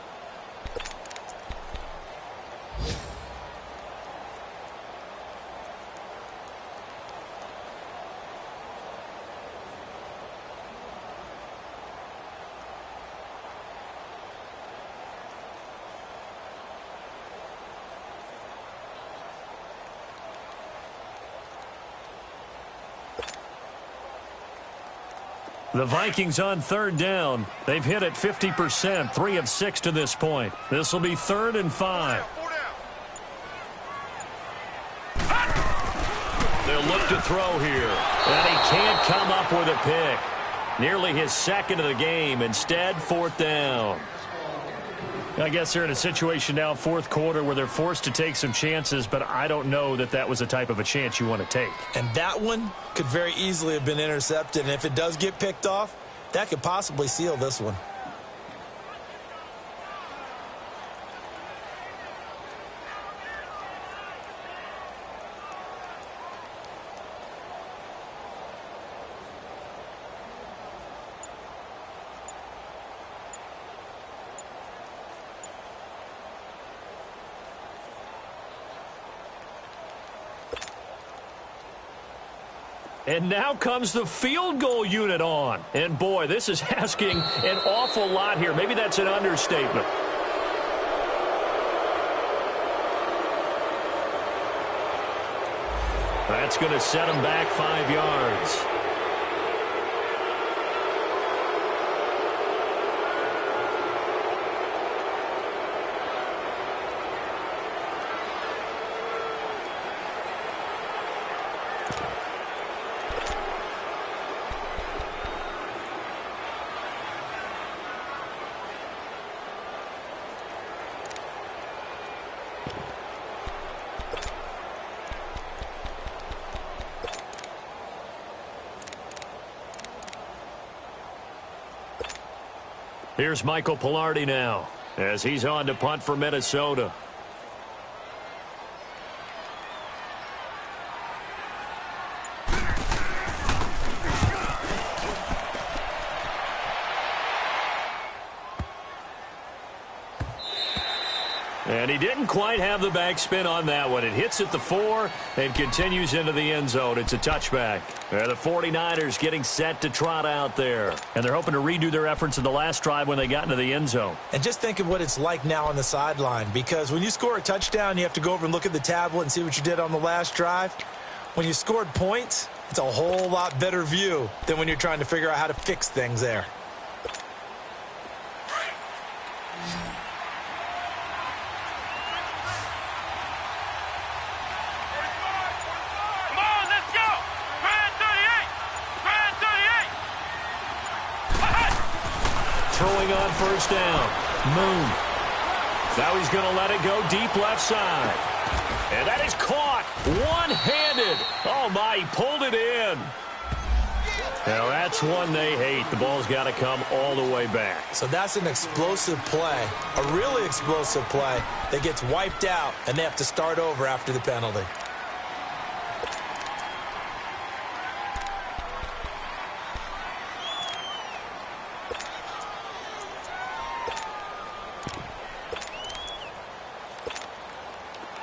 The Vikings on third down. They've hit it 50%, 3 of 6 to this point. This will be 3rd and 5. They'll look to throw here, and he can't come up with a pick. Nearly his second of the game. Instead, 4th down. I guess they're in a situation now, 4th quarter, where they're forced to take some chances, but I don't know that that was the type of a chance you want to take. And that one could very easily have been intercepted, and if it does get picked off, that could possibly seal this one. And now comes the field goal unit on. And, boy, this is asking an awful lot here. Maybe that's an understatement. That's going to set him back 5 yards. Here's Michael Pilardi now as he's on to punt for Minnesota. And he didn't quite have the backspin on that one. It hits at the 4 and continues into the end zone. It's a touchback. The 49ers getting set to trot out there. And they're hoping to redo their efforts in the last drive when they got into the end zone. And just think of what it's like now on the sideline, because when you score a touchdown, you have to go over and look at the tablet and see what you did on the last drive. When you scored points, it's a whole lot better view than when you're trying to figure out how to fix things there. Throwing on first down. Moon. Now he's going to let it go deep left side. And that is caught one-handed. Oh, my, he pulled it in. Now, that's one they hate. The ball's got to come all the way back. So that's an explosive play, a really explosive play that gets wiped out, and they have to start over after the penalty.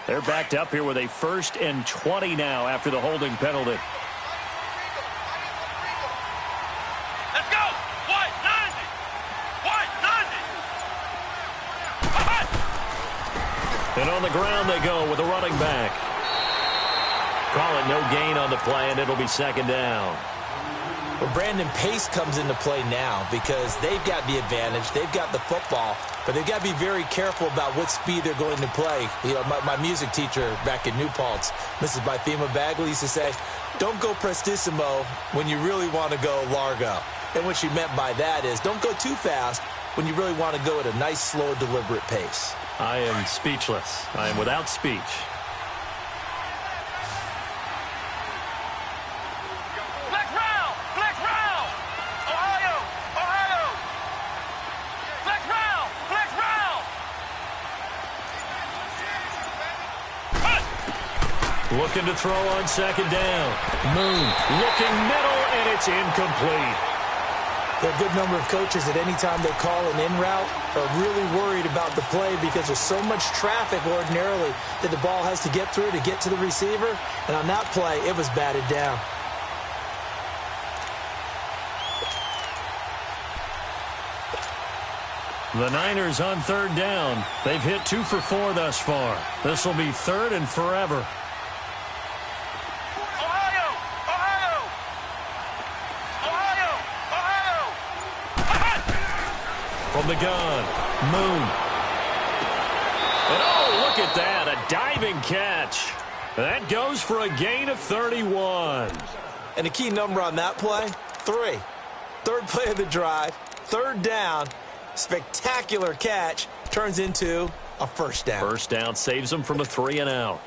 They're backed up here with a 1st and 20 now after the holding penalty. Let's go! White, 90! White, 90! And on the ground they go with a running back. Call it no gain on the play, and it'll be 2nd down. Well, Brandon, pace comes into play now because they've got the advantage. They've got the football, but they've got to be very careful about what speed they're going to play. You know, my music teacher back in New Paltz, Mrs. Bythema Bagley, used to say, don't go prestissimo when you really want to go largo. And what she meant by that is don't go too fast when you really want to go at a nice, slow, deliberate pace. I am speechless. I am without speech. Looking to throw on second down. Moon looking middle, and it's incomplete. There are a good number of coaches that any time they call an in route are really worried about the play because there's so much traffic ordinarily that the ball has to get through to get to the receiver. And on that play, it was batted down. The Niners on third down. They've hit 2 for 4 thus far. This will be third and forever. Ohio! Ohio! Ohio! Ohio! From the gun, Moon. And oh, look at that, a diving catch. That goes for a gain of 31. And the key number on that play, 3. Third play of the drive, third down. Spectacular catch turns into a first down. First down saves them from a 3-and-out.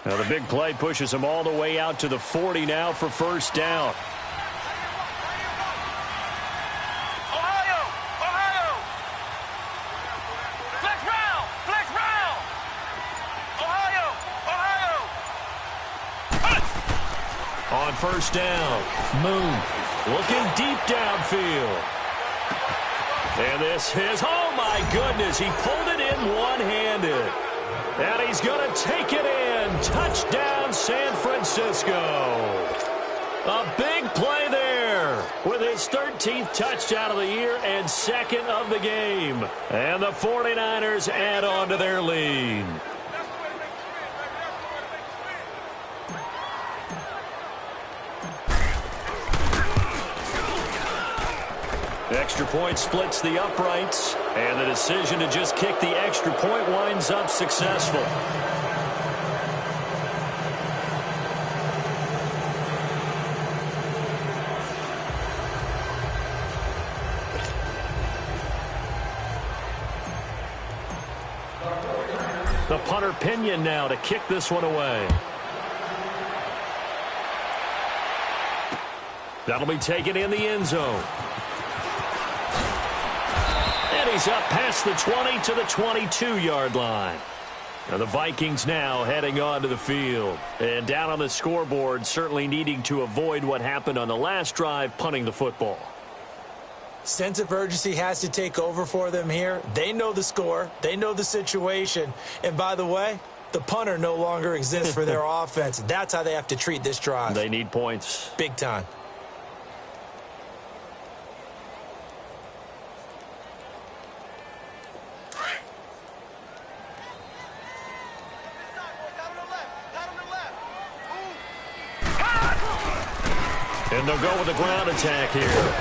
Now the big play pushes them all the way out to the 40 now for first down. Ohio! Ohio! Flex round! Flex round! Ohio! Ohio! On first down, Moon looking deep downfield. And this is, oh my goodness, he pulled it in one-handed. And he's going to take it in. Touchdown, San Francisco. A big play there with his 13th touchdown of the year and second of the game. And the 49ers add on to their lead. Extra point splits the uprights, and the decision to just kick the extra point winds up successful. The punter Pinion now to kick this one away. That'll be taken in the end zone. And he's up past the 20 to the 22-yard line. Now the Vikings now heading onto the field. And down on the scoreboard, certainly needing to avoid what happened on the last drive, punting the football. Sense of urgency has to take over for them here. They know the score. They know the situation. And by the way, the punter no longer exists for their offense. That's how they have to treat this drive. They need points. Big time. And they'll go with the ground attack here.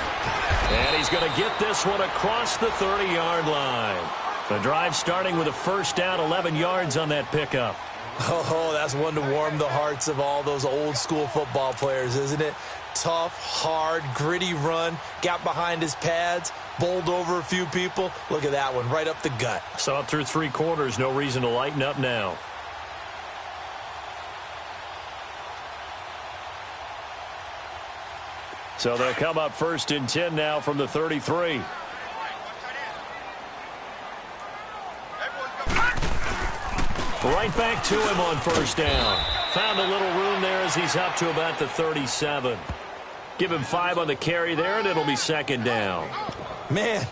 And he's going to get this one across the 30-yard line. The drive starting with a first down, 11 yards on that pickup. Oh, that's one to warm the hearts of all those old-school football players, isn't it? Tough, hard, gritty run, got behind his pads, bowled over a few people. Look at that one, right up the gut. Saw it through 3 quarters, no reason to lighten up now. So they'll come up first and 10 now from the 33. Right back to him on first down. Found a little room there as he's up to about the 37. Give him 5 on the carry there, and it'll be second down. Man,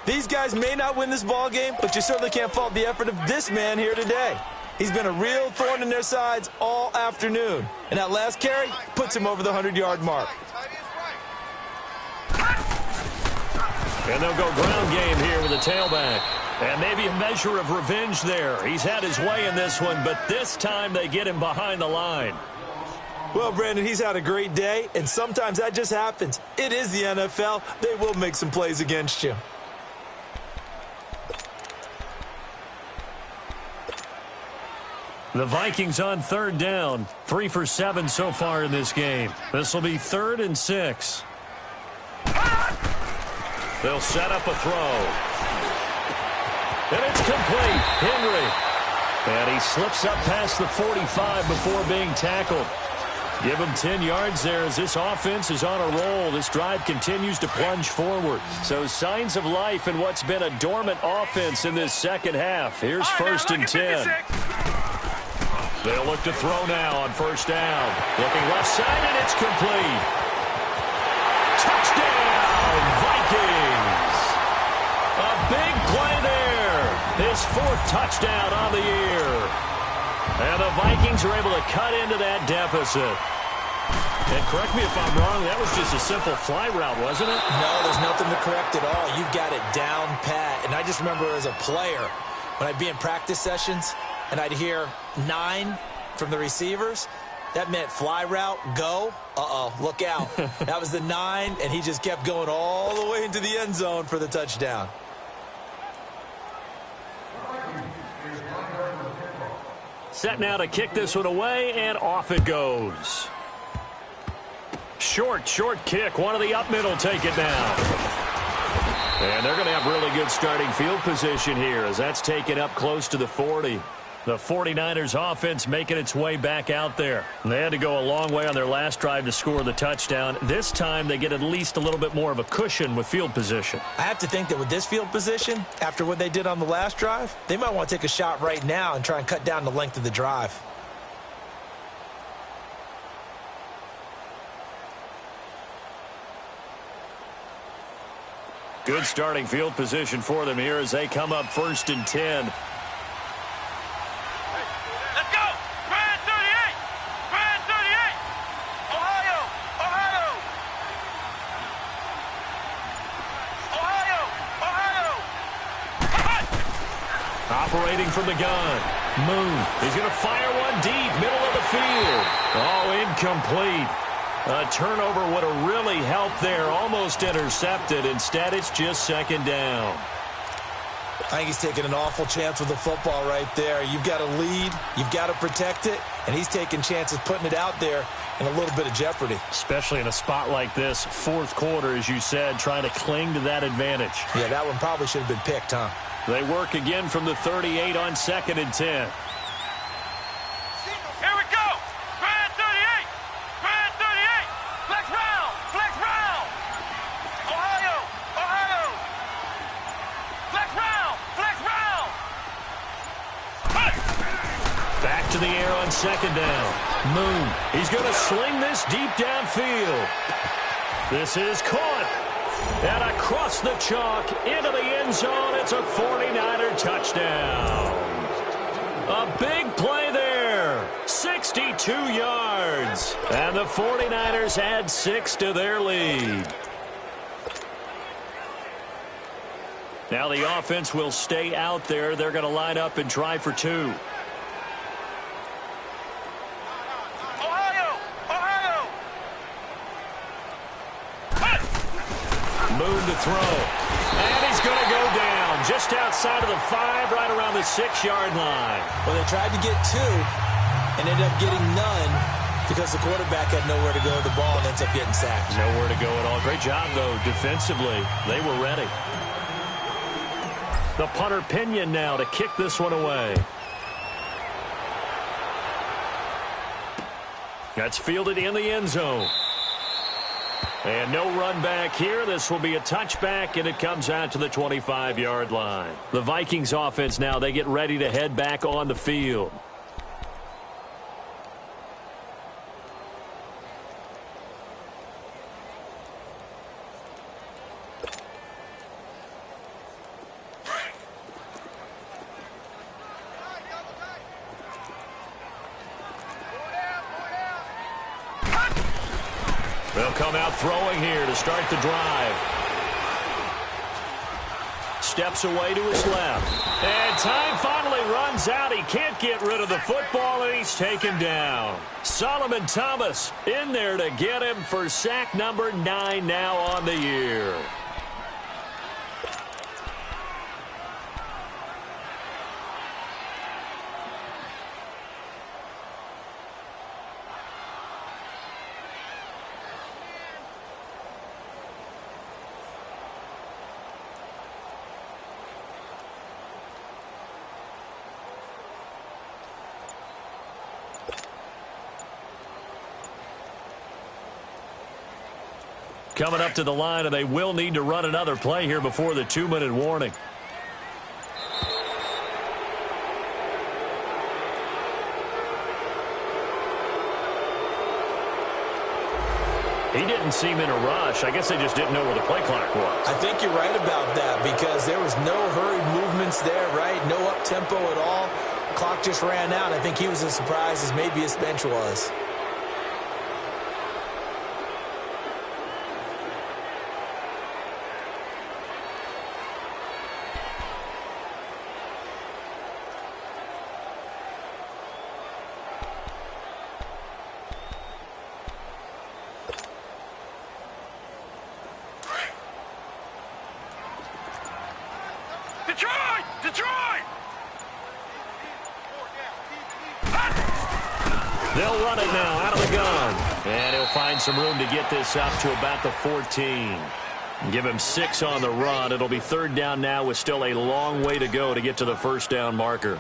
these guys may not win this ball game, but you certainly can't fault the effort of this man here today. He's been a real thorn in their sides all afternoon. And that last carry puts him over the 100-yard mark. And they'll go ground game here with a tailback. And maybe a measure of revenge there. He's had his way in this one, but this time they get him behind the line. Well, Brandon, he's had a great day, and sometimes that just happens. It is the NFL. They will make some plays against you. The Vikings on third down. 3 for 7 so far in this game. This will be 3rd and 6. They'll set up a throw. And it's complete. Henry. And he slips up past the 45 before being tackled. Give them 10 yards there as this offense is on a roll. This drive continues to plunge forward. So signs of life in what's been a dormant offense in this second half. Here's first and 10. They'll look to throw now on first down. Looking left side, and it's complete. Touchdown, Vikings. A big play there. His fourth touchdown on the year. And the Vikings are able to cut into that deficit. And correct me if I'm wrong, that was just a simple fly route, wasn't it? No, there's nothing to correct at all. You got it down pat. And I just remember as a player, when I'd be in practice sessions, and I'd hear 9 from the receivers, that meant fly route, go. Uh-oh, look out. That was the 9, and he just kept going all the way into the end zone for the touchdown. Set now to kick this one away, and off it goes. Short kick. One of the up middle take it down. And they're going to have really good starting field position here as that's taken up close to the 40. The 49ers offense making its way back out there. They had to go a long way on their last drive to score the touchdown. This time they get at least a little bit more of a cushion with field position. I have to think that with this field position, after what they did on the last drive, they might want to take a shot right now and try and cut down the length of the drive. Good starting field position for them here as they come up first and 10. Let's go! Brand 38! Brand 38! Ohio! Ohio! Ohio! Ohio! Operating from the gun. Moon. He's going to fire one deep, middle of the field. Oh, incomplete. A turnover would have really helped there. Almost intercepted. Instead, it's just second down. I think he's taking an awful chance with the football right there. You've got to lead. You've got to protect it. And he's taking chances putting it out there in a little bit of jeopardy. Especially in a spot like this, fourth quarter, as you said, trying to cling to that advantage. Yeah, that one probably should have been picked, huh? They work again from the 38 on second and 10. Here we go! Brand 38! Brand 38! Flex round! Flex round! Ohio! Ohio! Flex round! Flex round! Back to the air on second down. Moon. He's going to sling this deep downfield. This is caught. And across the chalk into the end zone. It's a 49er touchdown. A big play there. 62 yards. And the 49ers add 6 to their lead. Now the offense will stay out there. They're going to line up and try for 2. Ohio! Ohio! Moon to throw. And he's going to go down just outside of the 5, right around the 6-yard line. Well, they tried to get 2 and ended up getting none because the quarterback had nowhere to go with the ball and ends up getting sacked. Nowhere to go at all. Great job, though, defensively. They were ready. The punter Pinion now to kick this one away. That's fielded in the end zone. And no run back here. This will be a touchback, and it comes out to the 25-yard line. The Vikings offense now, they get ready to head back on the field. They'll come out throwing here to start the drive. Steps away to his left. And time finally runs out. He can't get rid of the football, and he's taken down. Solomon Thomas in there to get him for sack number 9 now on the year. coming up to the line, and they will need to run another play here before the 2-minute warning. He didn't seem in a rush. I guess they just didn't know where the play clock was. I think you're right about that because there was no hurried movements there, right? No up-tempo at all. Clock just ran out. I think he was as surprised as maybe his bench was. They'll run it now out of the gun. And he'll find some room to get this up to about the 14. Give him 6 on the run. It'll be 3rd down now with still a long way to go to get to the first down marker.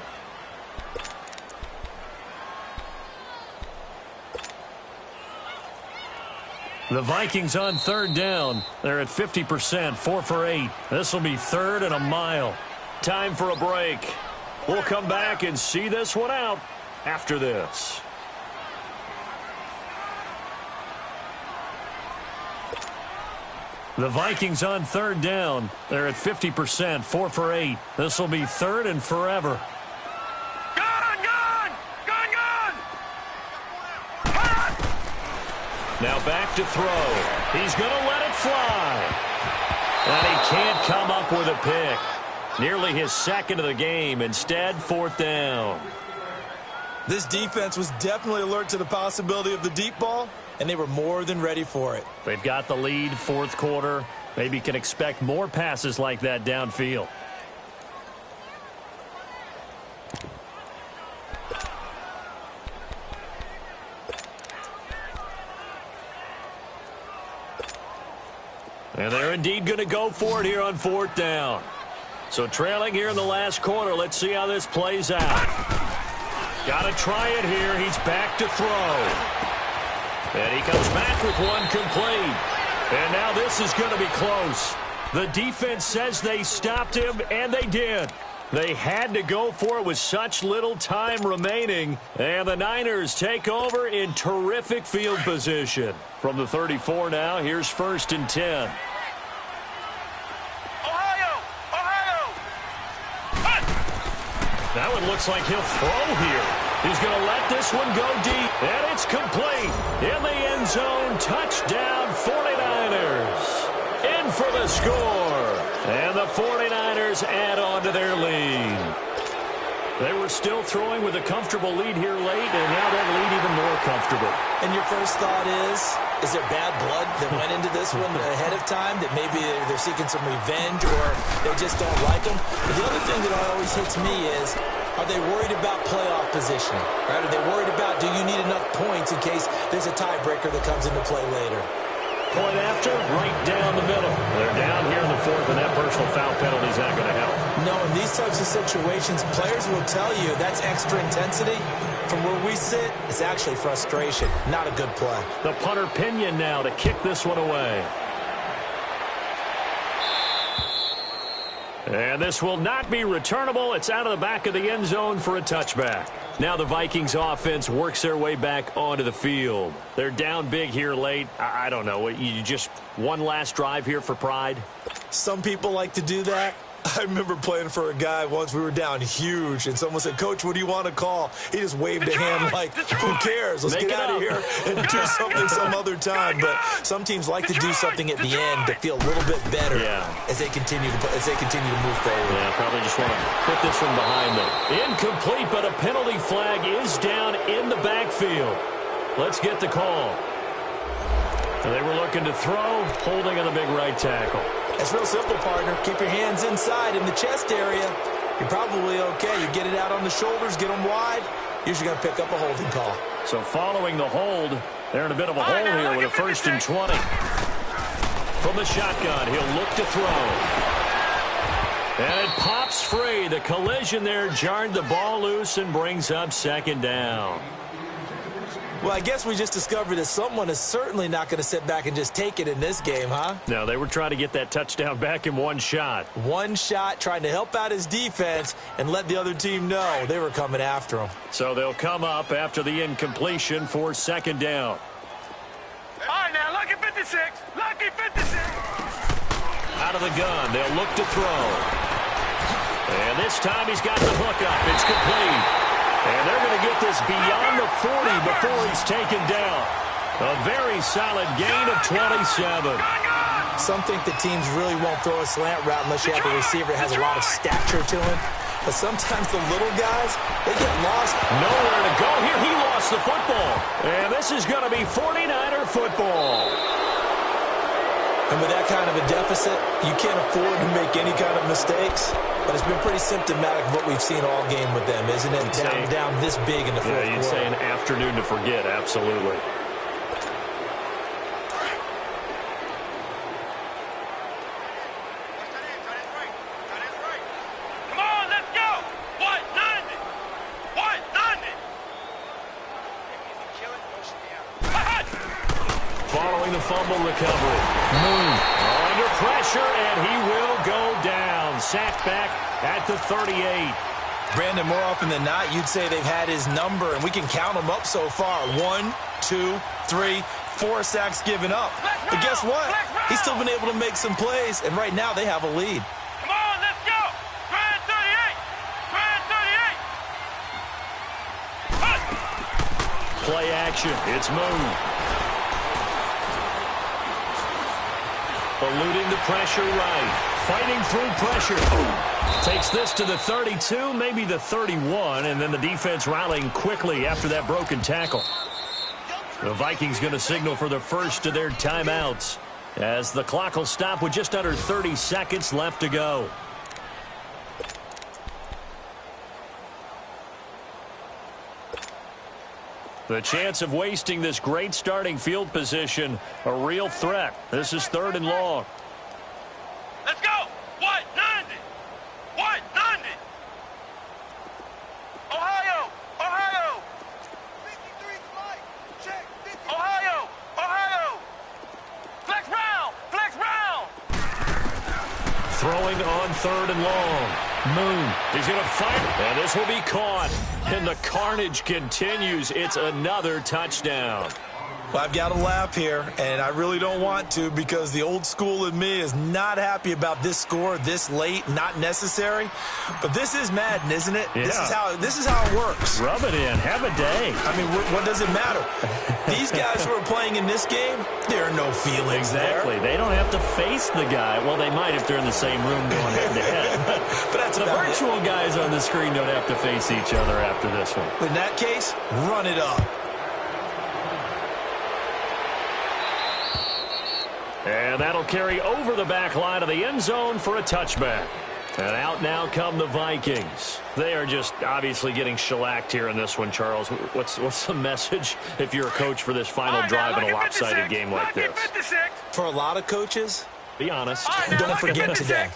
The Vikings on 3rd down. They're at 50%, 4 for 8. This will be 3rd and a mile. Time for a break. We'll come back and see this one out after this. The Vikings on 3rd down. They're at 50%, 4 for 8. This will be 3rd and forever. Now back to throw. He's going to let it fly. And he can't come up with a pick. Nearly his 2nd of the game. Instead, 4th down. This defense was definitely alert to the possibility of the deep ball, and they were more than ready for it. They've got the lead, 4th quarter. Maybe can expect more passes like that downfield. And they're indeed going to go for it here on 4th down. So trailing here in the last quarter. Let's see how this plays out. Got to try it here. He's back to throw. And he comes back with one complete. And now this is going to be close. The defense says they stopped him, and they did. They had to go for it with such little time remaining. And the Niners take over in terrific field position. From the 34 now, here's 1st and 10. That one looks like he'll throw here. He's going to let this one go deep. And it's complete. In the end zone, touchdown 49ers. In for the score. And the 49ers add on to their lead. They were still throwing with a comfortable lead here late, and now that lead even more comfortable. And your first thought is there bad blood that went into this one ahead of time, that maybe they're seeking some revenge or they just don't like them? But the other thing that always hits me is, are they worried about playoff positioning? Right? Are they worried about, do you need enough points in case there's a tiebreaker that comes into play later? Point after, right down the middle. They're down here in the 4th, and that personal foul penalty is not going to help. No, in these types of situations, players will tell you that's extra intensity. From where we sit, it's actually frustration. Not a good play. The punter Pinion now to kick this one away. And this will not be returnable. It's out of the back of the end zone for a touchback. Now the Vikings offense works their way back onto the field. They're down big here late. I don't know. You just one last drive here for pride? Some people like to do that. I remember playing for a guy once. We were down huge, and someone said, "Coach, what do you want to call?" He just waved a hand like, who cares? Let's get out of here and do something some other time. But some teams like to do something at the end to feel a little bit better as they continue to move forward. Yeah, probably just want to put this one behind them. Incomplete, but a penalty flag is down in the backfield. Let's get the call. And they were looking to throw, holding on the big right tackle. It's real simple, partner. Keep your hands inside in the chest area. You're probably okay. You get it out on the shoulders, get them wide. Usually going to pick up a holding call. So following the hold, they're in a bit of a hole here with a 1st and 20. From the shotgun, he'll look to throw. And it pops free. The collision there jarred the ball loose and brings up 2nd down. Well, I guess we just discovered that someone is certainly not going to sit back and just take it in this game, huh? No, they were trying to get that touchdown back in one shot. One shot, trying to help out his defense and let the other team know they were coming after him. So they'll come up after the incompletion for second down. All right, now, lucky 56. Lucky 56. Out of the gun, they'll look to throw. And this time he's got the hook up. It's complete. And they're going to get this beyond the 40 before he's taken down. A very solid gain of 27. Some think the teams really won't throw a slant route unless you have a receiver that has a lot of stature to him. But sometimes the little guys, they get lost. Nowhere to go here. He lost the football. And this is going to be 49er football. And with that kind of a deficit, you can't afford to make any kind of mistakes. But it's been pretty symptomatic of what we've seen all game with them, isn't it? Down this big in the fourth quarter. You'd say an afternoon to forget, absolutely. Come on, let's go. 190. 190. Following the fumble recovery. Moon under pressure, and he will go down. Sacked back at the 38. Brandon, more often than not, you'd say they've had his number, and we can count them up so far. 1, 2, 3, 4 sacks given up. But guess what? He's still been able to make some plays, and right now they have a lead. Come on, let's go. Grand 38. Grand 38. Play action. It's Moon. Eluding the pressure right. Fighting through pressure. Takes this to the 32, maybe the 31, and then the defense rallying quickly after that broken tackle. The Vikings going to signal for the first of their timeouts as the clock will stop with just under 30 seconds left to go. The chance of wasting this great starting field position, a real threat. This is 3rd and long. Let's go. 190. 190. Ohio. Ohio. 53 Mike. Check. Ohio. Ohio. Flex round. Flex round. Throwing on 3rd and long. Moon. He's going to fire. And this will be caught. And the carnage continues. It's another touchdown. Well, I've got to laugh here, and I really don't want to because the old school in me is not happy about this score this late, not necessary. But this is Madden, isn't it? Yeah. This is how it works. Rub it in. Have a day. I mean, what does it matter? These guys who are playing in this game, there are no feelings Exactly. there. They don't have to face the guy. Well, they might if they're in the same room going head-to-head. But that's the about virtual guys on the screen don't have to face each other after this one. In that case, run it up. And that'll carry over the back line of the end zone for a touchback. And out now come the Vikings. They are just obviously getting shellacked here in this one, Charles. What's the message if you're a coach for this final drive in a lopsided game like this? For a lot of coaches, be honest. Don't forget today.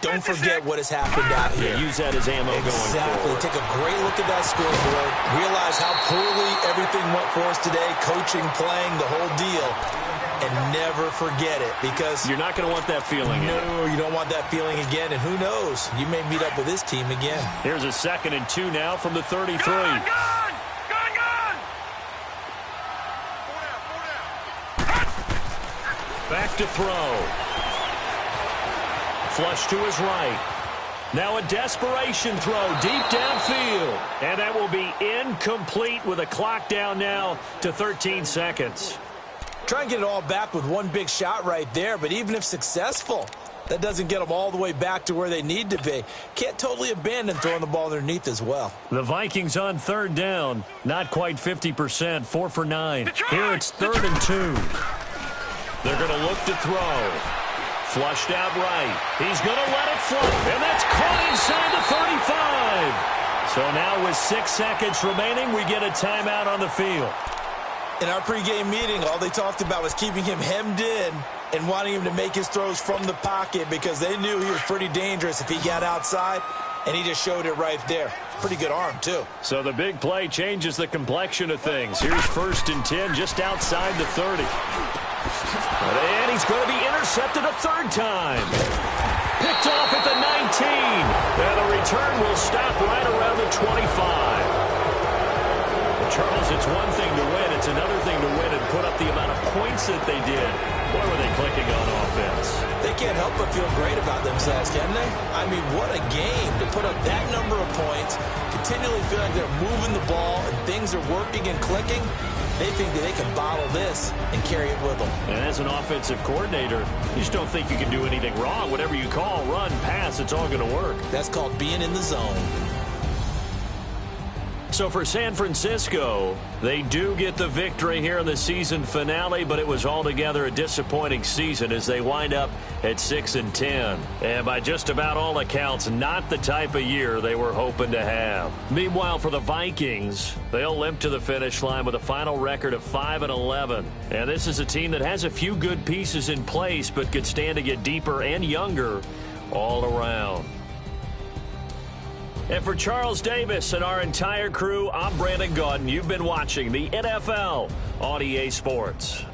Don't forget what has happened out here. Use that as ammo going forward. Take a great look at that scoreboard. Realize how poorly everything went for us today. Coaching, playing, the whole deal. And never forget it because you're not going to want that feeling. No, you don't want that feeling again. And who knows? You may meet up with this team again. Here's a 2nd and 2 now from the 33. Gun! Back to throw. Flush to his right. Now a desperation throw deep downfield. And that will be incomplete with a clock down now to 13 seconds. Try and get it all back with one big shot right there, but even if successful, that doesn't get them all the way back to where they need to be. Can't totally abandon throwing the ball underneath as well. The Vikings on 3rd down, not quite 50%, 4 for 9. Here it's 3rd and 2. They're going to look to throw. Flushed out right. He's going to let it float, and that's caught inside the 35. So now with 6 seconds remaining, we get a timeout on the field. In our pregame meeting, all they talked about was keeping him hemmed in and wanting him to make his throws from the pocket because they knew he was pretty dangerous if he got outside. and he just showed it right there. Pretty good arm, too. So the big play changes the complexion of things. Here's 1st and 10 just outside the 30. And he's going to be intercepted a third time. Picked off at the 19. And the return will stop right around the 25. Charles, it's one thing to win. It's another thing to win and put up the amount of points that they did. Boy, were they clicking on offense. They can't help but feel great about themselves, can they? I mean, what a game to put up that number of points, continually feel like they're moving the ball and things are working and clicking. They think that they can bottle this and carry it with them. And as an offensive coordinator, you just don't think you can do anything wrong. Whatever you call, run, pass, it's all going to work. That's called being in the zone. So for San Francisco, they do get the victory here in the season finale, but it was altogether a disappointing season as they wind up at 6-10. And by just about all accounts, not the type of year they were hoping to have. Meanwhile, for the Vikings, they'll limp to the finish line with a final record of 5-11. And this is a team that has a few good pieces in place, but could stand to get deeper and younger all around. And for Charles Davis and our entire crew, I'm Brandon Gaudin. You've been watching the NFL on EA Sports.